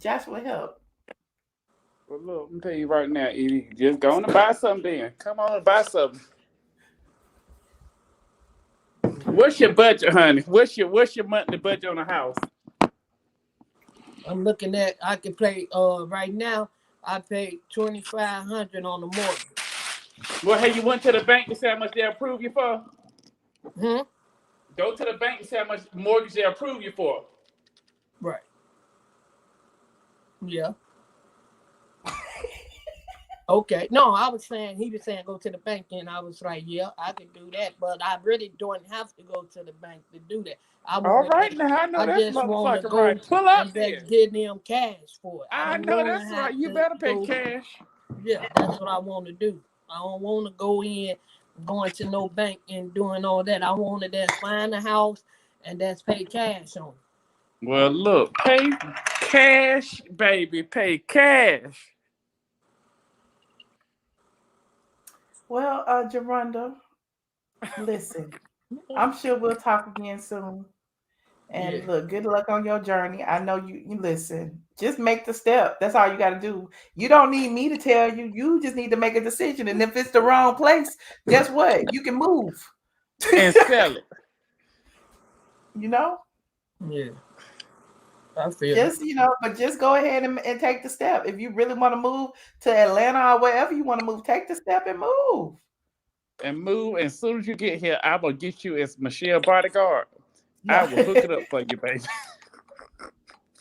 Josh will help. Well, look, I'm tell you right now, Edie, just go on and buy something then. Come on and buy something. What's your budget, honey? What's your monthly budget on a house? I'm looking at. I can pay. Right now, I pay $2,500 on the mortgage. Well, hey, you went to the bank to say how much they approve you for? Go to the bank and say how much mortgage they approve you for. Right. Yeah. Okay. No, I was saying, he was saying go to the bank, and I was like, yeah, I could do that, but I really don't have to go to the bank to do that. I All want right to. now, I know I that's just want to motherfucking go right. Pull up and then. just get them cash for it. I I don't know want to that's right. have You to better pay go. cash. Yeah, that's what I want to do. I don't want to go in, going to no bank and doing all that. I want to just find a house and just pay cash on it. Well, look, pay cash, baby, pay cash. Well, Geronda, listen, I'm sure we'll talk again soon. Yeah. And look, good luck on your journey. I know you listen. Just make the step. That's all you got to do. You don't need me to tell you. You just need to make a decision. And if it's the wrong place, guess what? You can move. And sell it. You know? Yeah. I feel Just, but just go ahead and take the step. If you really want to move to Atlanta or wherever you want to move, take the step and move. And move. And as soon as you get here, I will get you as Michelle bodyguard. No. I will hook it up for you, baby.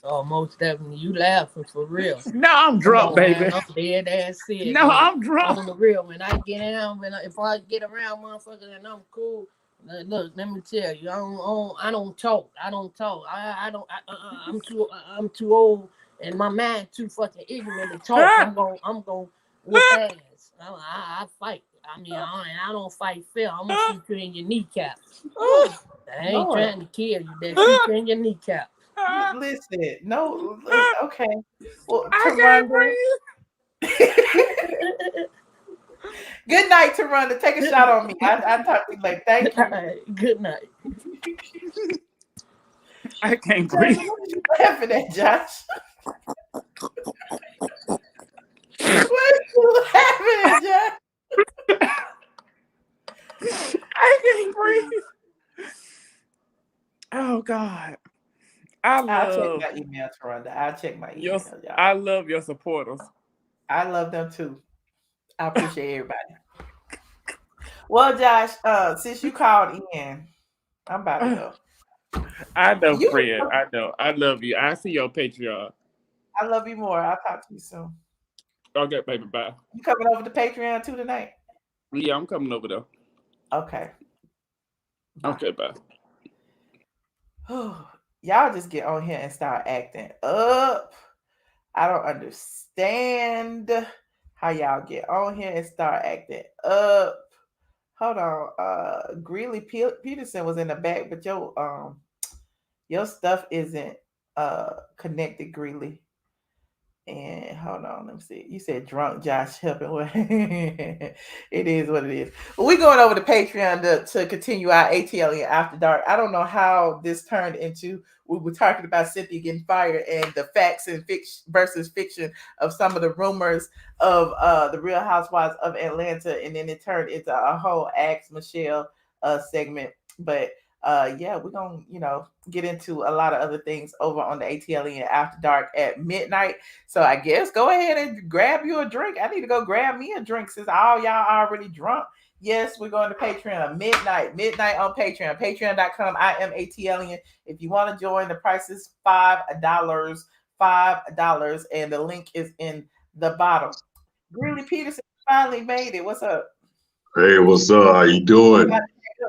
Oh, most definitely. You laughing for real. No, I'm drunk, baby. Man, I'm dead ass serious. No, man. I'm drunk. On the real, when I get down, if I get around motherfuckers and I'm cool, look, let me tell you, I don't talk. I'm too old, and my mind too fucking ignorant to talk. I'm gonna whoop ass. I fight. I mean, I don't fight fair. I'm gonna shoot you in your kneecaps. I ain't trying to kill you. They shoot you in your kneecaps. Listen, no, okay. Well, I can't breathe. Good night, Taronda. Take a shot on me. I talk to you later. Thank you. Good night. I can't breathe. What are you laughing at, Josh? What are you laughing at, Josh? I can't breathe. Oh God. I'll check my email, Taronda. I'll check my email, y'all. I love your supporters. I love them too. I appreciate everybody. Well, Josh, since you called in, I'm about to go. I know, Fred. I know. I love you. I see your Patreon. I love you more. I'll talk to you soon. Okay, baby. Bye. You coming over to Patreon too tonight? Yeah, I'm coming over there. Okay. Bye. Okay, bye. Y'all just get on here and start acting up. I don't understand how y'all get on here and start acting up. Hold on. Greeley Peterson was in the back, but your stuff isn't connected, Greeley. And hold on, let me see. You said drunk Josh helping. It is what it is. Well, we're going over to Patreon to continue our ATLien After Dark. I don't know how this turned into. We were talking about Cynthia getting fired and the facts and fiction versus fiction of some of the rumors of the Real Housewives of Atlanta, and then it turned into a whole Ask Michelle segment. But yeah, we're gonna get into a lot of other things over on the ATLien After Dark at midnight. So I guess go ahead and grab you a drink. I need to go grab me a drink since all y'all already drunk. Yes, we're going to Patreon midnight on Patreon, patreon.com. iamATLien. If you want to join, the price is $5, and the link is in the bottom. Greeley Peterson finally made it. What's up? Hey, what's up? How you doing?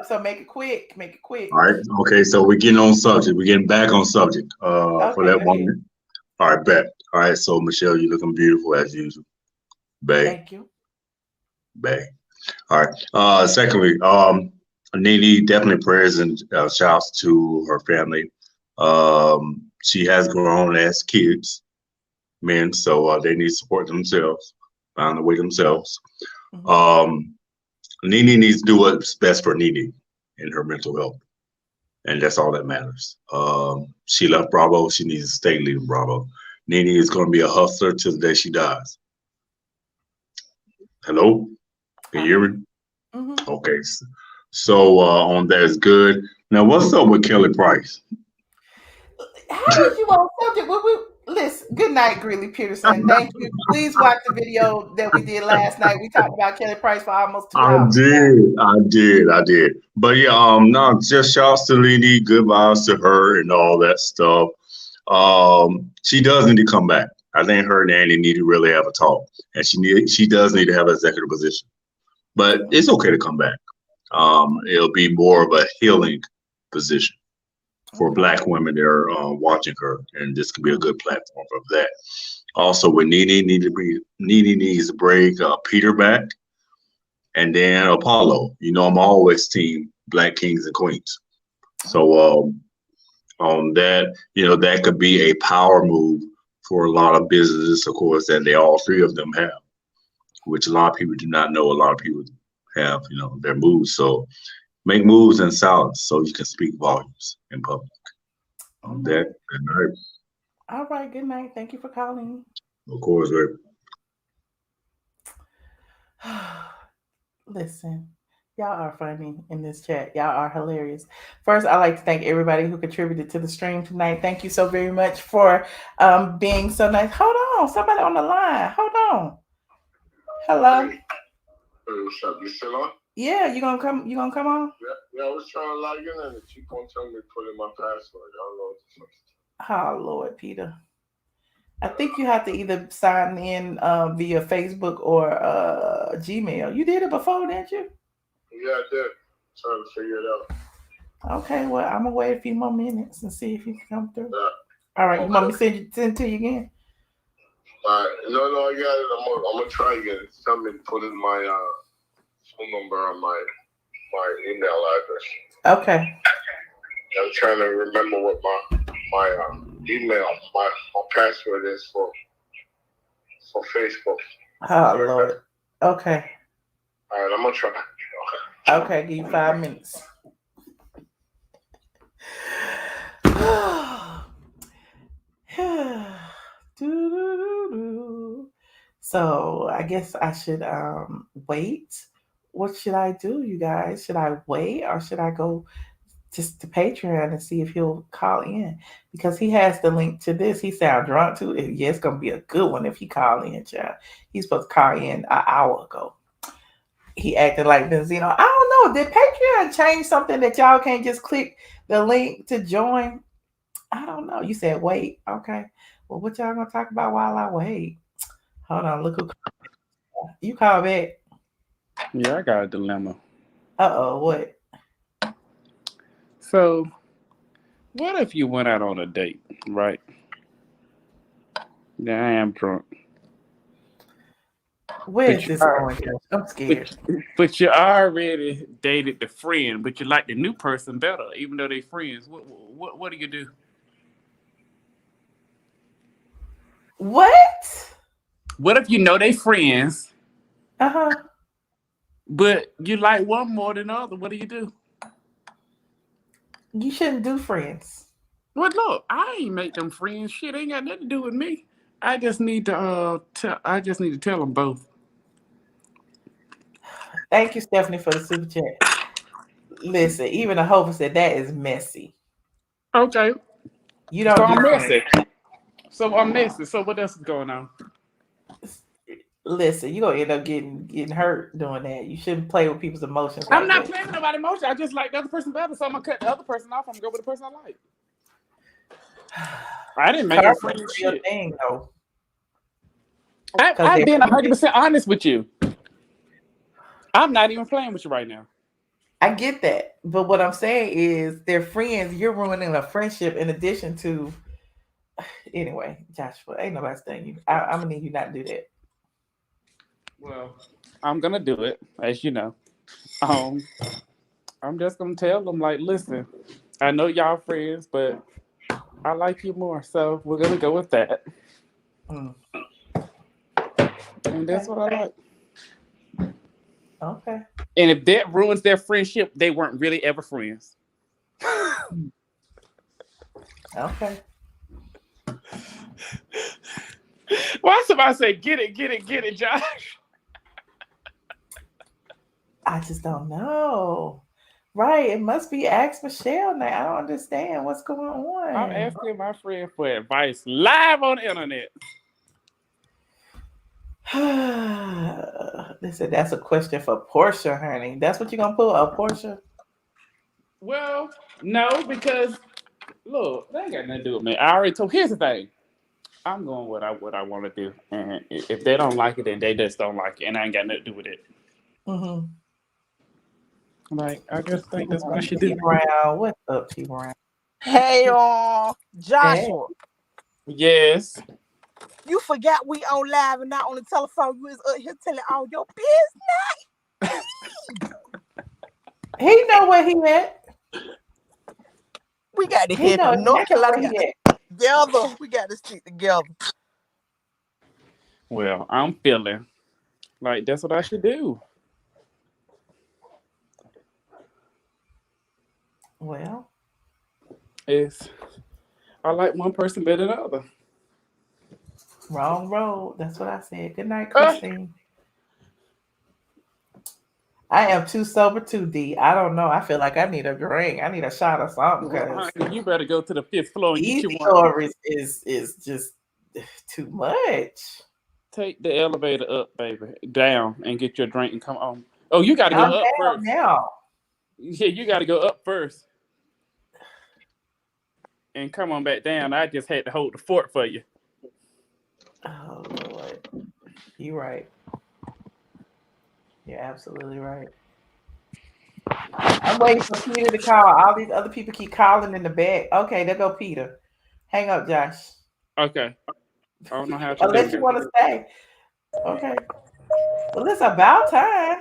So make it quick. All right. Okay. So we're getting on subject. We're getting back on subject. For that one. All right, bet. All right. So Michelle, you're looking beautiful as usual. Bae. Thank you. Bae. All right. Secondly, Nene, definitely prayers and shouts to her family. She has grown as kids, men, so they need to support themselves, find a way themselves. Mm-hmm. Nene needs to do what's best for Nene and her mental health. And that's all that matters. She left Bravo. She needs to stay leaving Bravo. Nene is going to be a hustler till the day she dies. Hello? Can you hear me? Mm-hmm. Okay. So on that is good. Now, what's up with Kelly Price? How did you on subject? Listen, good night, Greeley Peterson. Thank you. Please watch the video that we did last night. We talked about Kelly Price for almost 2 hours. I did. But yeah, no, just shouts to Nene, good vibes to her and all that stuff. She does need to come back. I think her and Annie need to really have a talk, and she does need to have an executive position. But it's okay to come back. It'll be more of a healing position for Black women that are watching her, and this could be a good platform for that. Also, with Nene needs to bring Peter back, and then Apollo. I'm always team Black kings and queens. So that that could be a power move for a lot of businesses, of course, that all three of them have, which a lot of people do not know. A lot of people have their moves. So make moves in silence so you can speak volumes in public. That good night. All right, good night. Thank you for calling. Of course, right. Listen, y'all are funny in this chat. Y'all are hilarious. First, I'd like to thank everybody who contributed to the stream tonight. Thank you so very much for being so nice. Hold on, somebody on the line. Hold on. Hello. Hey, what's up? You still on? Yeah, you gonna come on? Yeah, I was trying to log in and it keep on telling me to put in my password. I don't know what the fuck. Oh Lord, Peter. I think you have to either sign in via Facebook or Gmail. You did it before, didn't you? Yeah, I did. Trying to figure it out. Okay, well, I'm gonna wait a few more minutes and see if you can come through. Yeah. All right, you want me to send it to you again? All right. No, I got it. I'm gonna try again. Tell me to put in my phone number on my email address. Okay. I'm trying to remember what my email, my password is for Facebook. Oh Lord. Okay. All right, I'm gonna try. Okay, give you 5 minutes. So I guess I should wait. What should I do, you guys? Should I wait or should I go just to Patreon and see if he'll call in? Because he has the link to this. He sound drunk too. Yeah, it's gonna be a good one if he call in, child. He's supposed to call in an hour ago. He acted like Benzino. I don't know. Did Patreon change something that y'all can't just click the link to join? I don't know. You said wait. Okay. Well, what y'all gonna talk about while I wait? Hold on. Look who you call back. Yeah, I got a dilemma. Uh-oh, what? So, what if you went out on a date, right? Yeah, I am drunk. Where is this going? I'm scared. But you already dated the friend, but you like the new person better, even though they friends. What do you do? What? What if you know they friends? Uh-huh. But you like one more than the other. What do you do? You shouldn't do friends. Well, look, I ain't make them friends. Shit ain't got nothing to do with me. I just need to tell them both. Thank you, Stephanie, for the super chat. Listen, even the host said that is messy. Okay. You don't. So I'm messy. So what else is going on? Listen, you're gonna end up getting hurt doing that. You shouldn't play with people's emotions. I'm not playing with nobody's emotions. I just like the other person better, so I'm gonna cut the other person off. I'm gonna go with the person I like. I didn't make a friend shit. Thing, though. I've been 100% honest with you. I'm not even playing with you right now. I get that, but what I'm saying is they're friends. You're ruining a friendship in addition to. Anyway, Joshua, ain't nobody saying you. I'm gonna need you not to do that. Well, I'm gonna do it, as you know. I'm just gonna tell them, like, listen, I know y'all friends, but I like you more, so we're gonna go with that. And that's what I like. Okay. And if that ruins their friendship, they weren't really ever friends. Okay. Why somebody say, get it, Josh? I just don't know. Right. It must be Ask Michelle now. I don't understand what's going on. I'm asking my friend for advice live on the internet. They said that's a question for Porsha, honey. That's what you're going to put, a Porsha? Well, no, because, look, that ain't got nothing to do with me. I already told. Here's the thing. I'm going what I want to do, and if they don't like it, then they just don't like it, and I ain't got nothing to do with it. Mm-hmm. Like, I just think that's what I should T do. Brown, what's up, T Brown? Hey, Hey. Joshua, Yes. you forgot we on live and not on the telephone. You was up here telling all your business. He know where he at. We got to He head know to North exactly where Carolina. he at. Together. We got to stick together. Well, I'm feeling like that's what I should do. Well, I like one person better than the other. wrong road. That's what I said. Good night, Christine. I am too sober too, D. I don't know. I feel like I need a drink. I need a shot or something Well, because you better go to the 5th floor and get these you one. stories is just too much. Take the elevator up, baby, down, and get your drink and come on. Oh, you got to go I'm up down first. now. Yeah, you got to go up first and come on back down. I just had to hold the fort for you. Oh Lord, you're right. You're absolutely right. I'm waiting for Peter to call. All these other people keep calling in the back. Okay, there go Peter. Hang up, Josh. Okay. I don't know how to do Unless you that. want to stay. Okay. Well, it's about time.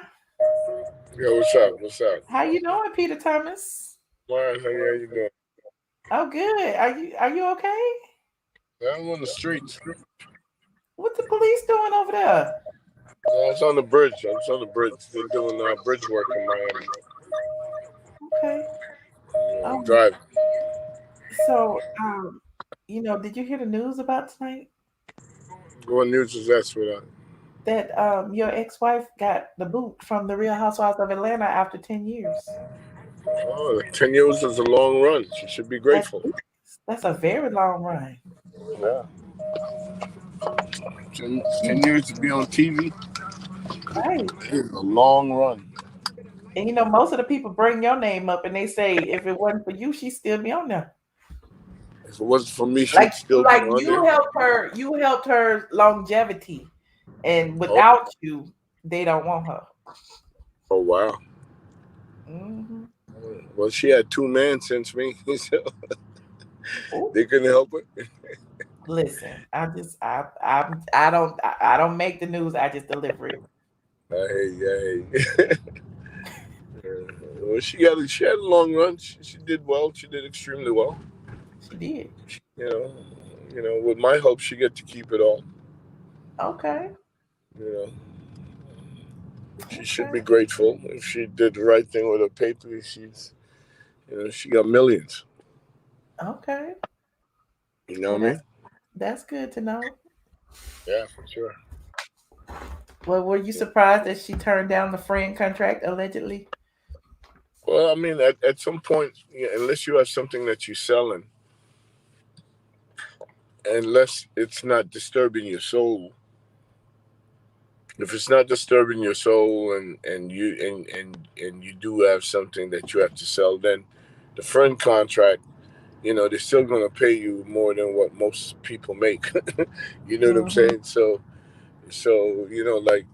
Yo, what's up? What's up? How you doing, Peter Thomas? Fine, honey, how you doing? Oh, good. Are you okay? I'm on the streets. What the police doing over there? It's on the bridge. I'm on the bridge. They're doing bridge work in Miami. Okay. I'm driving. So, did you hear the news about tonight? What news is that, sweetheart? That your ex-wife got the boot from the Real Housewives of Atlanta after 10 years. Oh, 10 years is a long run. She should be grateful. That's a very long run. Yeah. 10 years to be on TV. Right. It's a long run. And most of the people bring your name up and they say if it wasn't for you, she'd still be on there. If it wasn't for me, she'd still be on there. You helped her longevity. And without you, they don't want her. Oh, wow. Mm-hmm. Well, she had 2 men since me, so they couldn't help it. Listen, I don't make the news. I just deliver it. Hey. Well, she had a long run. She did well. She did extremely well. She did. With my hope, she get to keep it all. Okay. She should be grateful if she did the right thing with her paper. She got millions. Okay. You know what I mean? That's good to know. Yeah, for sure. Well, were you surprised that she turned down the friend contract allegedly? Well, I mean, at some point, unless you have something that you're selling, unless it's not disturbing your soul. If it's not disturbing your soul and you do have something that you have to sell, then the friend contract, they're still going to pay you more than what most people make. You know what I'm saying? So like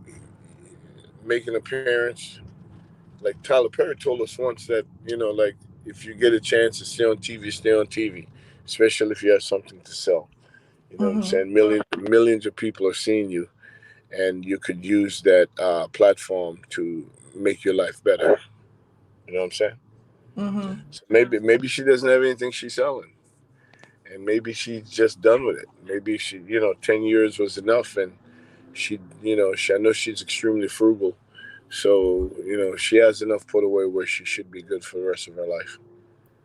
making an appearance, like Tyler Perry told us once that, like if you get a chance to stay on TV, especially if you have something to sell. You know what I'm saying? Millions of people are seeing you, and you could use that platform to make your life better. You know what I'm saying? So maybe she doesn't have anything she's selling, and maybe she's just done with it. Maybe she, 10 years was enough, and I know she's extremely frugal, so she has enough put away where she should be good for the rest of her life.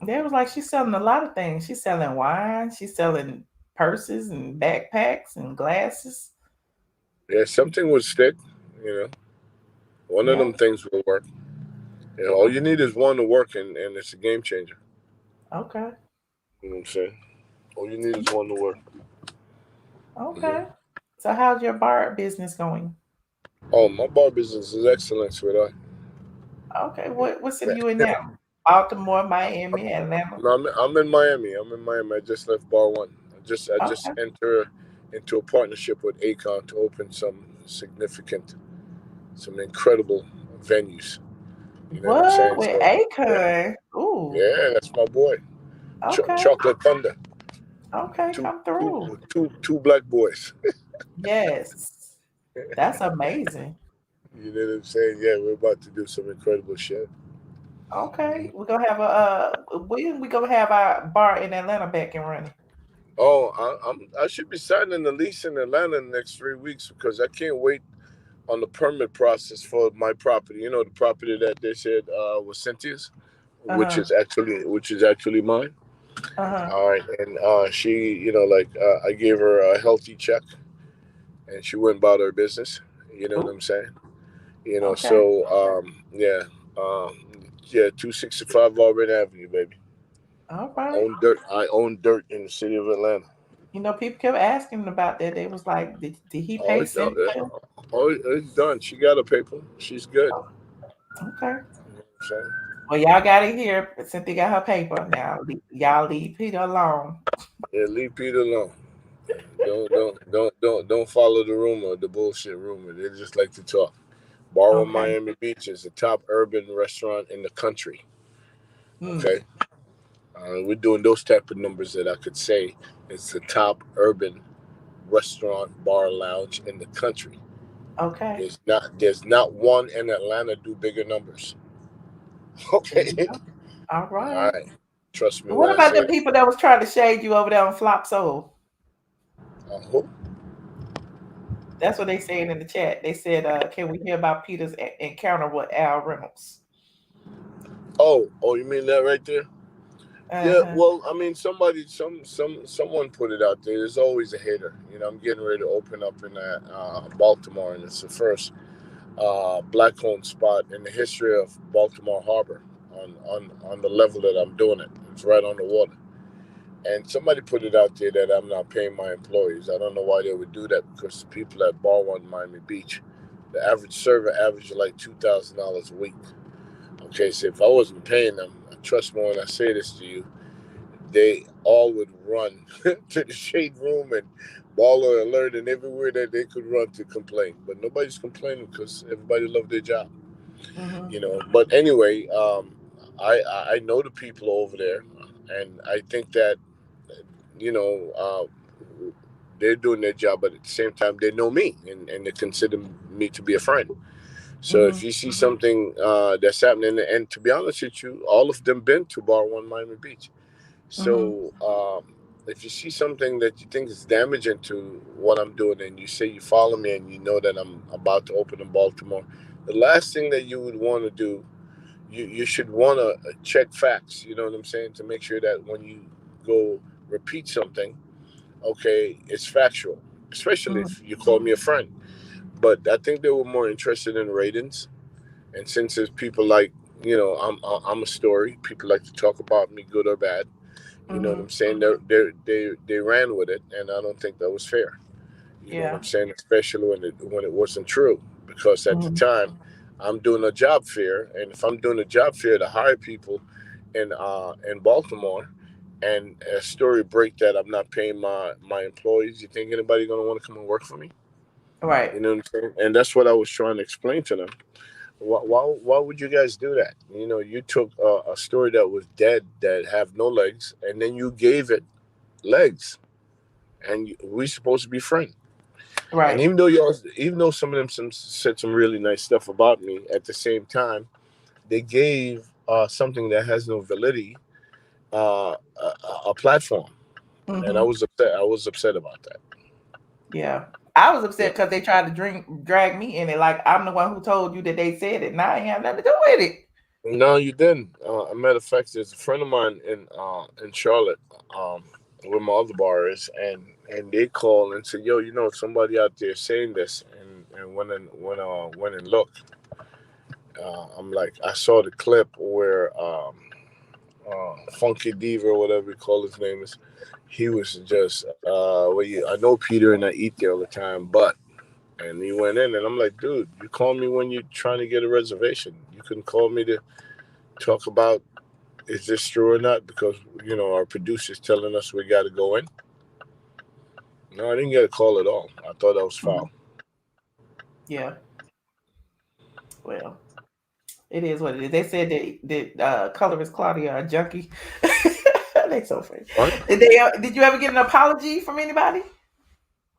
They was like, she's selling a lot of things. She's selling wine. She's selling purses and backpacks and glasses. Yeah, something would stick. One of them things will work. All you need is one to work, and it's a game changer. Okay. You know what I'm saying? All you need is one to work. Okay. So how's your bar business going? Oh, my bar business is excellent, sweetheart. Okay. What city you in now? Baltimore, Miami, Atlanta? No, I'm in Miami. I just left bar 1. I just entered into a partnership with Akon to open some incredible venues. You know what I'm What saying? with So Akon? Ooh, yeah, that's my boy, okay, Chocolate Thunder. okay, Two, come through. two black boys. Yes, that's amazing. You know what I'm saying? Yeah, we're about to do some incredible shit. Okay, we're gonna have when we gonna have our bar in Atlanta back and running. Oh, I should be signing the lease in Atlanta in the next 3 weeks because I can't wait on the permit process for my property. You know, the property that they said was Cynthia's, Uh huh. which is actually mine. Uh huh. All right, and she, I gave her a healthy check, and she went about her business. You know what Ooh, I'm saying? okay. So yeah, um, yeah, 265 Auburn Avenue, baby. All right. Own dirt. I own dirt in the city of Atlanta. People kept asking about that. They was like, did he Oh, pay Cynthia? it's done. She got a paper. She's good. Oh, okay. You know what I'm saying? Well, y'all got it here. Cynthia got her paper now. Y'all leave Peter alone. Yeah, leave Peter alone. Don't follow the rumor, the bullshit rumor. They just like to talk. Bar on Okay. Miami Beach is the top urban restaurant in the country. Mm, Okay, we're doing those type of numbers that I could say it's the top urban restaurant bar lounge in the country. okay. There's not one in Atlanta do bigger numbers. There Okay, you go. All all right. right. Trust me when What I about say the that. people that was trying to shade you over there on Flop Soul? Who? That's what they said in the chat. They said, can we hear about Peter's encounter with Al Reynolds? Oh, you mean that right there? Yeah, Uh-huh. well, I mean, someone put it out there. There's always a hater. I'm getting ready to open up in Baltimore, and it's the first black-owned spot in the history of Baltimore Harbor on the level that I'm doing it. It's right on the water. And somebody put it out there that I'm not paying my employees. I don't know why they would do that because the people at Bar One Miami Beach, the average server averaged like $2,000 a week. Okay, so if I wasn't paying them, trust me when I say this to you, they all would run to the shade room and baller alert and everywhere that they could run to complain. But nobody's complaining because everybody loved their job. Mm-hmm. But anyway, I know the people over there, and I think that you know they're doing their job, but at the same time they know me and they consider me to be a friend. So Mm-hmm. if you see something that's happening, and to be honest with you, all of them been to Bar One Miami Beach. Mm-hmm. So if you see something that you think is damaging to what I'm doing, and you say you follow me and you know that I'm about to open in Baltimore, the last thing that you would want to do, you should want to check facts. You know what I'm saying, to make sure that when you go repeat something, okay, it's factual. Especially Mm-hmm. if you call me a friend. But I think they were more interested in ratings, and since there's people like I'm a story. People like to talk about me, good or bad. You know what Mm-hmm. I'm saying? They ran with it, and I don't think that was fair. You know what Yeah. I'm saying? Especially when it wasn't true, because at the Mm-hmm. time I'm doing a job fair, and if I'm doing a job fair to hire people in Baltimore, and a story break that I'm not paying my employees, you think anybody gonna want to come and work for me? Right. You know what I'm saying? And that's what I was trying to explain to them. Why would you guys do that? You took a story that was dead, that have no legs, and then you gave it legs, and we supposed to be friends. And Right. even though some of them said some really nice stuff about me, at the same time, they gave something that has no validity a platform, and I Mm-hmm. was upset. I was upset about that. Yeah. I was Yeah. upset because they tried to drag me in it. Like I'm the one who told you that they said it. Now I ain't have nothing to do with it. No, you didn't. A matter of fact, there's a friend of mine in Charlotte, um, where my other bar is, and they called and said, "Yo, somebody out there saying this," and went and looked. I'm like, I saw the clip where Funky Diva or whatever you call his name is. He was just I know Peter and I eat there all the time, but and he went in and I'm like, dude, you call me when you're trying to get a reservation. You couldn't call me to talk about is this true or not, because our producers telling us we got to go in. No, I didn't get a call at all. I thought that was foul. Yeah. Well, it is what it is. They said that colorist Claudia a junkie. They so funny. What? Did you ever get an apology from anybody?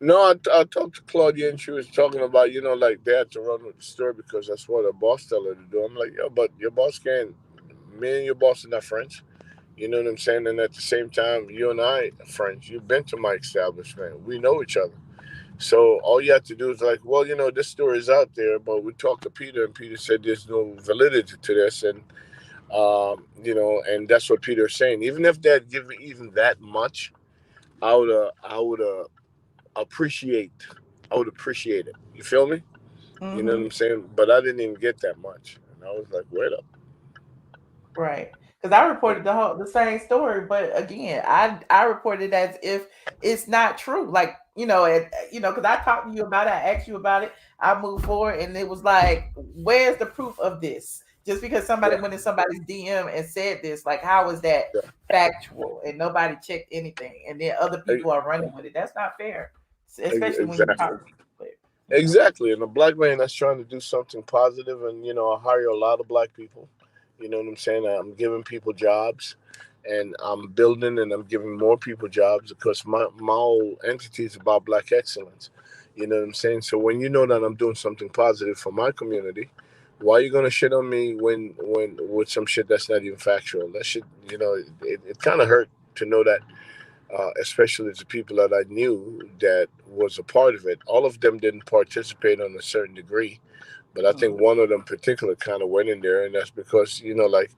No, I talked to Claudia and she was talking about, like they had to run with the story because that's what her boss tell her to do. I'm like, yeah, but your boss can't. Me and your boss are not friends. You know what I'm saying? And at the same time, you and I are friends. You've been to my establishment. We know each other. So all you have to do is like, well, this story is out there, but we talked to Peter, and Peter said there's no validity to this, and and that's what Peter's saying. Even if they had given even that much, I would appreciate, I would appreciate it. You feel me? You know what Mm-hmm. I'm saying? But I didn't even get that much, and I was like, wait up. Right. Because I reported the same story, but again, I reported as if it's not true. Like, because I talked to you about it, I asked you about it, I moved forward, and it was like, where's the proof of this? Just because somebody Yeah, went in somebody's DM and said this, like, how is that yeah, factual? And nobody checked anything, and then other E- people are running with it. That's not fair, especially when you exactly. talk. But, Exactly. And a black man that's trying to do something positive, and I hire a lot of black people. You know what I'm saying? I'm giving people jobs, and I'm building, and I'm giving more people jobs because my whole entity is about black excellence. You know what I'm saying? So when you know that I'm doing something positive for my community, why are you gonna shit on me when with some shit that's not even factual? That shit, it kind of hurt to know that, especially the people that I knew that was a part of it. All of them didn't participate on a certain degree, but I think mhm. one of them particular kind of went in there, and that's because like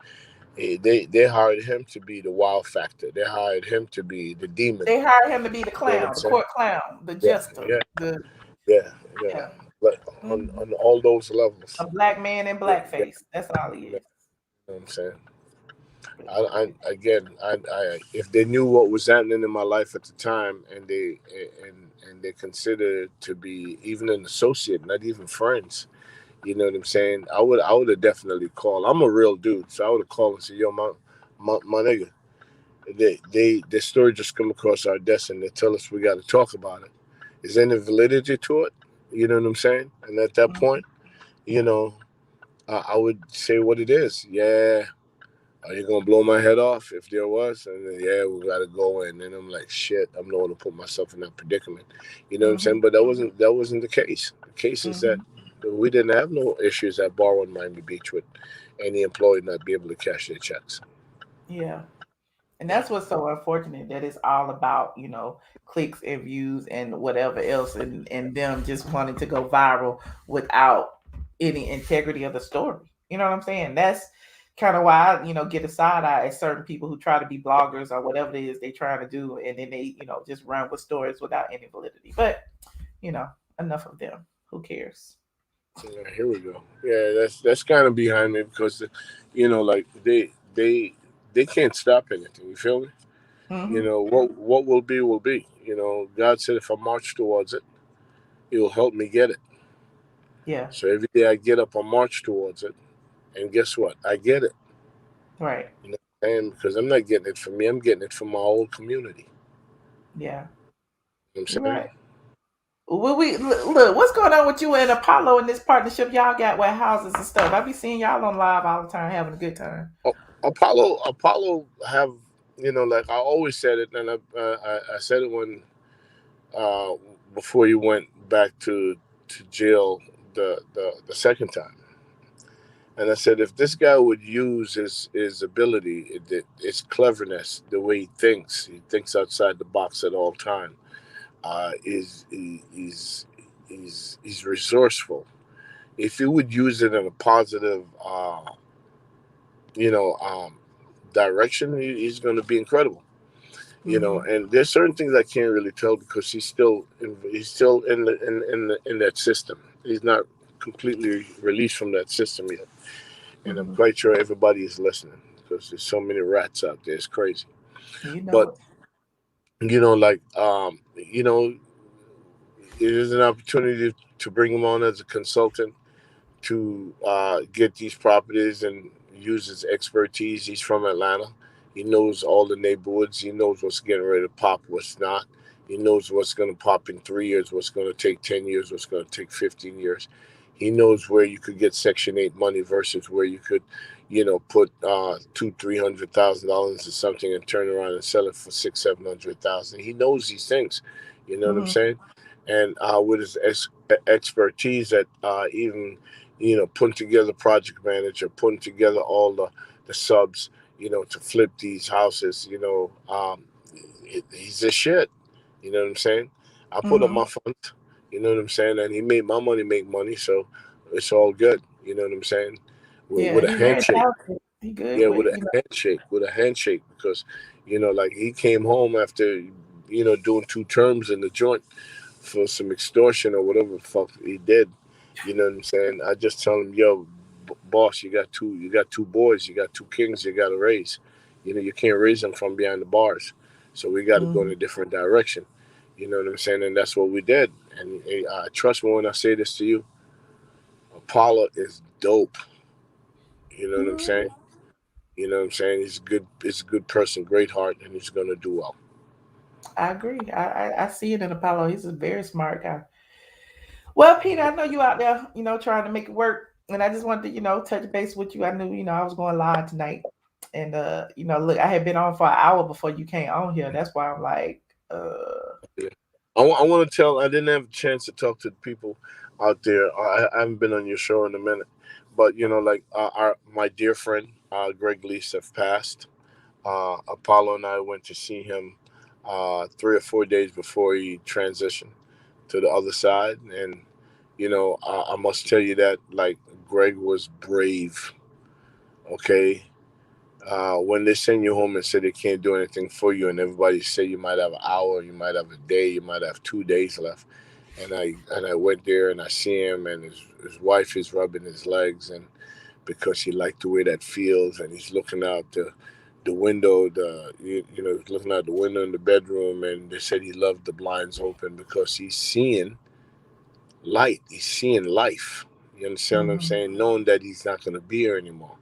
they hired him to be the wow factor. They hired him to be the demon. They hired him to be the You know what I'm clown, the saying? court clown, the Yeah, jester, yeah, the yeah, yeah. yeah. But Mhm. on all those levels, A black man in yeah, yeah. blackface. That's all he You is. know what I'm saying? I again, I if they knew what was happening in my life at the time, and they considered to be even an associate, not even friends. You know what I'm saying? I would have definitely called. I'm a real dude, so I would have called and said, "Yo, my nigga, the story just come across our desk, and they tell us we got to talk about it. Is there any validity to it? You know what I'm saying?" And at that Mhm. point, you know, I would say what it is. Yeah, are you gonna blow my head off if there was? And then, yeah, we gotta go. And then I'm like, shit, I'm not gonna put myself in that predicament. You know what I'm saying? Mhm. But that wasn't the case. The case is that Mhm. we didn't have no issues at Bar One Miami Beach with any employee not be able to cash their checks. Yeah. And Yeah, that's what's so unfortunate that it's all about, clicks and views and whatever else and them just wanting to go viral without any integrity of the story. You know what I'm saying? That's kind of why I, get a side eye at certain people who try to be bloggers or whatever it is they trying to do and then they, just run with stories without any validity. But, you know, enough of them. Who cares? yeah, here we go. Yeah, that's kind of behind me because, like they can't stop anything. You feel me? Hmm. What will be will be. God said if I march towards it, He will help me get it. Yeah. So every day I get up, I march towards it, and guess what? I get it. Right. And because I'm not getting it for me, I'm getting it for my whole community. Yeah. You know what You're I'm saying? right. Well, look, what's going on with you and Apollo in this partnership y'all got with houses and stuff? I be seeing y'all on live all the time having a good time. Oh, Apollo have, like I always said it, and I said it when, uh, before you went back to jail the second time. And I said, if this guy would use his ability, his cleverness, the way he thinks outside the box at all time. He's resourceful. If he would use it in a positive, you know, um, direction, he's going to be incredible. Hmm. And there's certain things I can't really tell because he's still in that system. He's not completely released from that system yet, and I'm Hmm. quite sure everybody is listening because there's so many rats out there. It's crazy. You know But it. like it is an opportunity to bring him on as a consultant to get these properties and use his expertise. He's from Atlanta. He knows all the neighborhoods. He knows what's getting ready to pop, what's not. He knows what's going to pop in 3 years, what's going to take 10 years, what's going to take 15 years. He knows where you could get Section 8 money versus where you could, put $200,000-300,000 into something and turn around and sell it for 600,000-700,000. He knows these things. You know what I'm saying? And with his expertise at even, putting together project manager, putting together all the subs, to flip these houses, he's a shit. You know what I'm saying? I put up my funds. You know what I'm saying? And he made my money make money, so it's all good. You know what I'm saying? Yeah, With a he's very handshake. talented. He good Yeah, with with, a handshake. With a handshake, because like he came home after doing 2 terms in the joint for some extortion or whatever the fuck he did. You know what I'm saying? I just tell him, yo, boss, you got two boys, you got 2 kings, you got to raise. You can't raise them from behind the bars, so we got to go in a different direction. You know what I'm saying? And that's what we did. And trust me when I say this to you, Apollo is dope. You know what I'm saying? You know what I'm saying? He's good. He's a good person, great heart, and he's gonna do well. I agree. I see it in Apollo. He's a very smart guy. Well, Peter, I know you out there, trying to make it work. And I just wanted to, touch base with you. I knew, I was going live tonight. And look, I had been on for an hour before you came on here. That's why I'm like, Yeah. I want to tell. I didn't have a chance to talk to the people out there. I haven't been on your show in a minute, but like my dear friend Gregg Leakes have passed. Apollo and I went to see him 3 or 4 days before he transitioned to the other side, and I must tell you that like Gregg was brave. Okay, when they send you home and say they can't do anything for you, and everybody say you might have an hour, you might have a day, you might have 2 days left, and I went there and I see him, and his wife is rubbing his legs, and because he liked the way that feels, and he's looking out the window, looking out the window in the bedroom, and they said he loved the blinds open because he's seeing light, he's seeing life. You understand what I'm saying? Knowing that he's not going to be here anymore.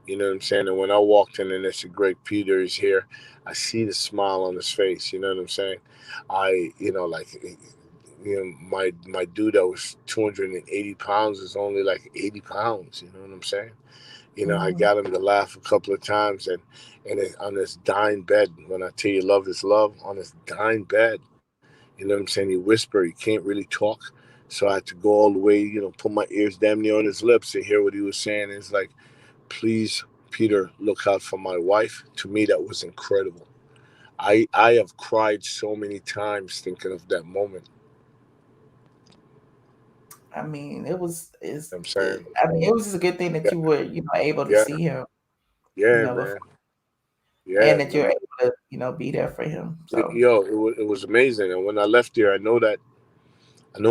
You know what I'm saying? And when I walked in and I said, Greg Peter is here, I see the smile on his face. You know what I'm saying? My dude that was 280 pounds is only like 80 pounds. You know what I'm saying? I got him to laugh a couple of times, and on his dying bed, when I tell you love is love, on his dying bed, you know what I'm saying? He whispered, he can't really talk. So I had to go all the way, put my ears damn near on his lips to hear what he was saying. It's like, please, Peter, look out for my wife. To me, that was incredible. I have cried so many times thinking of that moment. I mean, it was I'm saying, it was just a good thing that yeah, you were, able to yeah, see him, yeah, before, man, yeah, and that you're man. able to, be there for him. So, Yo, it was amazing. And when I left there, I know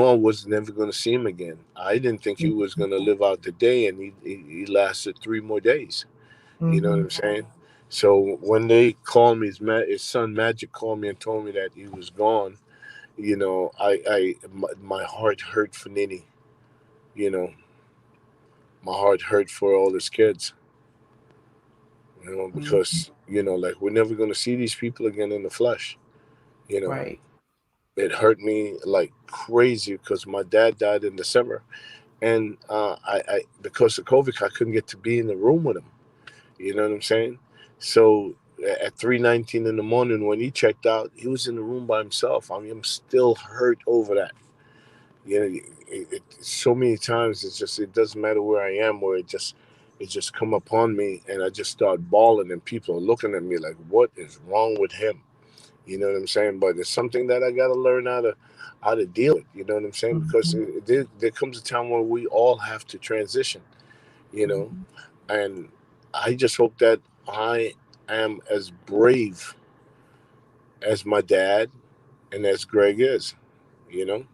I was never going to see him again. I didn't think he was going to live out the day, and he lasted 3 more days. You know what I'm saying? So when they called me, his son Magic called me and told me that he was gone. My heart hurt for Nene. You know, my heart hurt for all his kids. Because like we're never going to see these people again in the flesh. You know, right. it hurt me like crazy because my dad died in December, and I because of COVID, I couldn't get to be in the room with him. You know what I'm saying? So at 3:19 in the morning when he checked out, he was in the room by himself. I mean, I'm still hurt over that. So many times it doesn't matter where I am, where it just come upon me, and I just start bawling, and people are looking at me like, what is wrong with him? You know what I'm saying? But it's something that I got to learn how to deal with. You know what I'm saying? Because there comes a time when we all have to transition. You know, and I just hope that I am as brave as my dad and as Greg is. You know?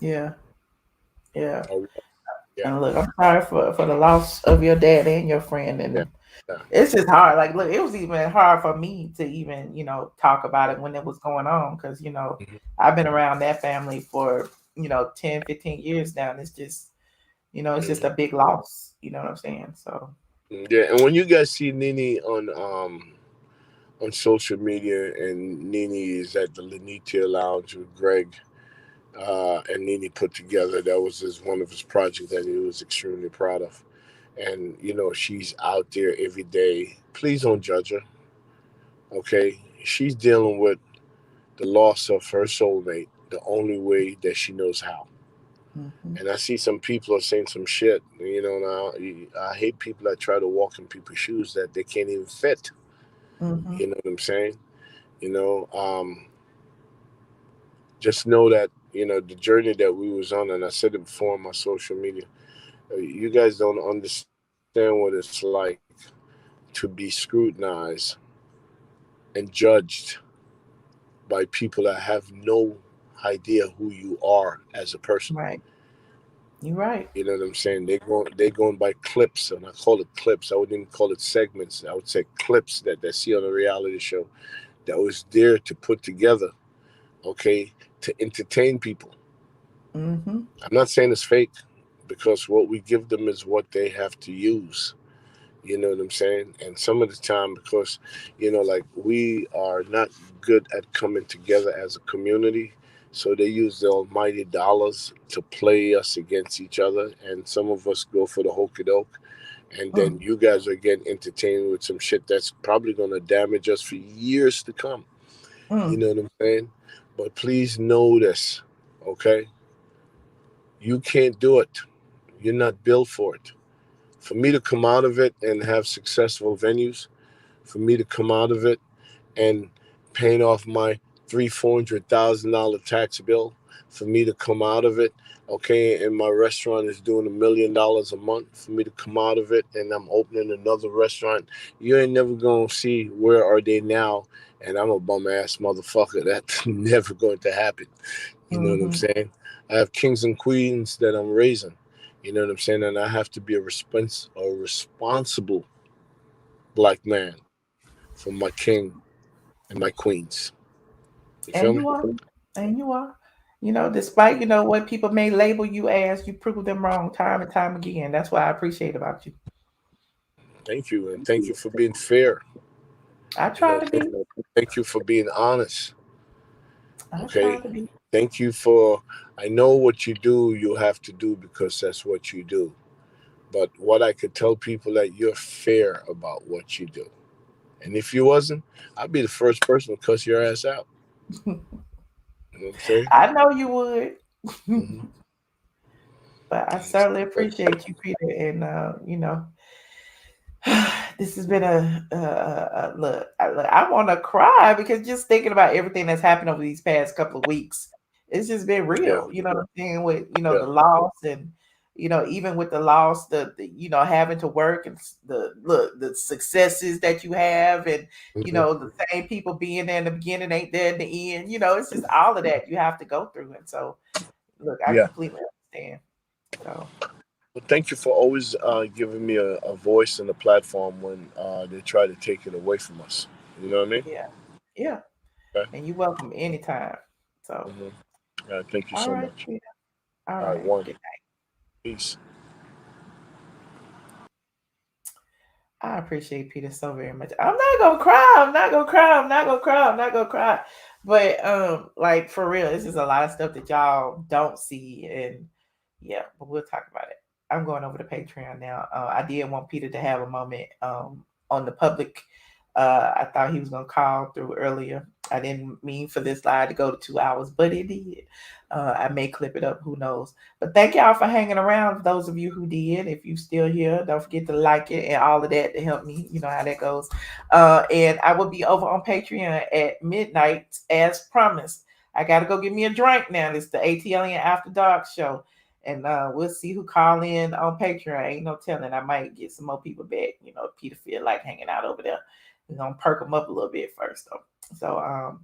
Yeah, yeah. Oh, yeah, And look, I'm sorry for the loss of your dad and your friend, yeah, and yeah. it's just hard. Like, look, it was even hard for me to even, talk about it when it was going on because, Mhm. I've been around that family for, 10, 15 years now. And it's just, it's just a Mhm. big loss. You know what I'm saying? So, Yeah, and when you guys see Nene on social media, and Nene is at the Lanitia Lounge with Gregg and Nene put together. That was one of his projects that he was extremely proud of. And she's out there every day. Please don't judge her, okay? She's dealing with the loss of her soulmate the only way that she knows how. Mm-hmm. And I see some people are saying some shit. Now I hate people that try to walk in people's shoes that they can't even fit. Mm-hmm. You know what I'm saying? You know, just know that the journey that we was on, and I said it before on my social media. You guys don't understand what it's like to be scrutinized and judged by people that have no idea who you are as a person. Right. You're right. You know what I'm saying? They going by clips, and I call it clips. I wouldn't even call it segments. I would say clips that they see on a reality show that was there to put together, okay, to entertain people. Mm-hmm. I'm not saying it's fake because what we give them is what they have to use. You know what I'm saying? And some of the time, because, like we are not good at coming together as a community, so they use the almighty dollars to play us against each other. And some of us go for the hokey doke. And then Mm. you guys are getting entertained with some shit that's probably going to damage us for years to come. You Mm. know what I'm saying? But please know this, okay? You can't do it. You're not built for it. For me to come out of it and have successful venues, for me to come out of it and paying off my $300,000-$400,000 tax bill, for me to come out of it, okay, and my restaurant is doing $1 million a month, for me to come out of it and I'm opening another restaurant, you ain't never gonna see where are they now, and I'm a bum ass motherfucker. That's never going to happen. You know what I'm Mm-hmm. saying? I have kings and queens that I'm raising. You know what I'm saying? And I have to be a responsible black man for my king and my queens. You feel And me? you are. And you are. Despite, what people may label you as, you prove them wrong time and time again. That's what I appreciate about you. Thank you. And thank you for being fair. I You try know, to be. thank you for being honest. I try Okay. to be. Thank you for, I know what you do, you have to do because that's what you do. But what I could tell people that you're fair about what you do. And if you wasn't, I'd be the first person to cuss your ass out. You know what I'm saying? I know you would. Hmm. But I certainly appreciate you, Peter. And, this has been a look. I want to cry because just thinking about everything that's happened over these past couple of weeks, it's just been Yeah. real. You know what I'm saying? With Yeah. the loss, and even with the loss, the having to work, and the successes that you have, and Hmm. the same people being there in the beginning ain't there in the end. It's just all of that you have to go through, and so look, I Yeah. completely understand. So Well, thank you for always giving me a voice and a platform when they try to take it away from us. You know what I mean? yeah, yeah, Okay. and you welcome anytime. So. Hmm. Thank you All so right, much. Peter. All All right, right. one. Good. Peace. I appreciate Peter so very much. I'm not gonna cry. I'm not gonna cry. I'm not gonna cry. I'm not gonna cry. But like for real, this is a lot of stuff that y'all don't see, and yeah, but we'll talk about it. I'm going over to Patreon now. I did want Peter to have a moment on the public. I thought he was gonna call through earlier. I didn't mean for this live to go to 2 hours, but it did. I may clip it up. Who knows? But thank y'all for hanging around. Those of you who did, if you still here, don't forget to like it and all of that to help me. You know how that goes. And I will be over on Patreon at midnight as promised. I got to go get me a drink now. It's the ATLien After Dark show. And we'll see who call in on Patreon. Ain't no telling. I might get some more people back. If Peter feel like hanging out over there. We're going to perk them up a little bit first, though. So,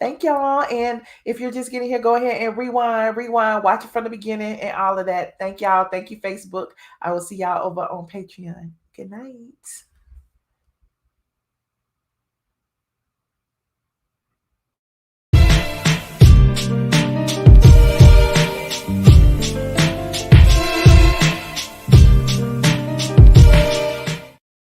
thank y'all. And if you're just getting here, go ahead and rewind, watch it from the beginning and all of that. Thank y'all. Thank you, Facebook. I will see y'all over on Patreon. Good night.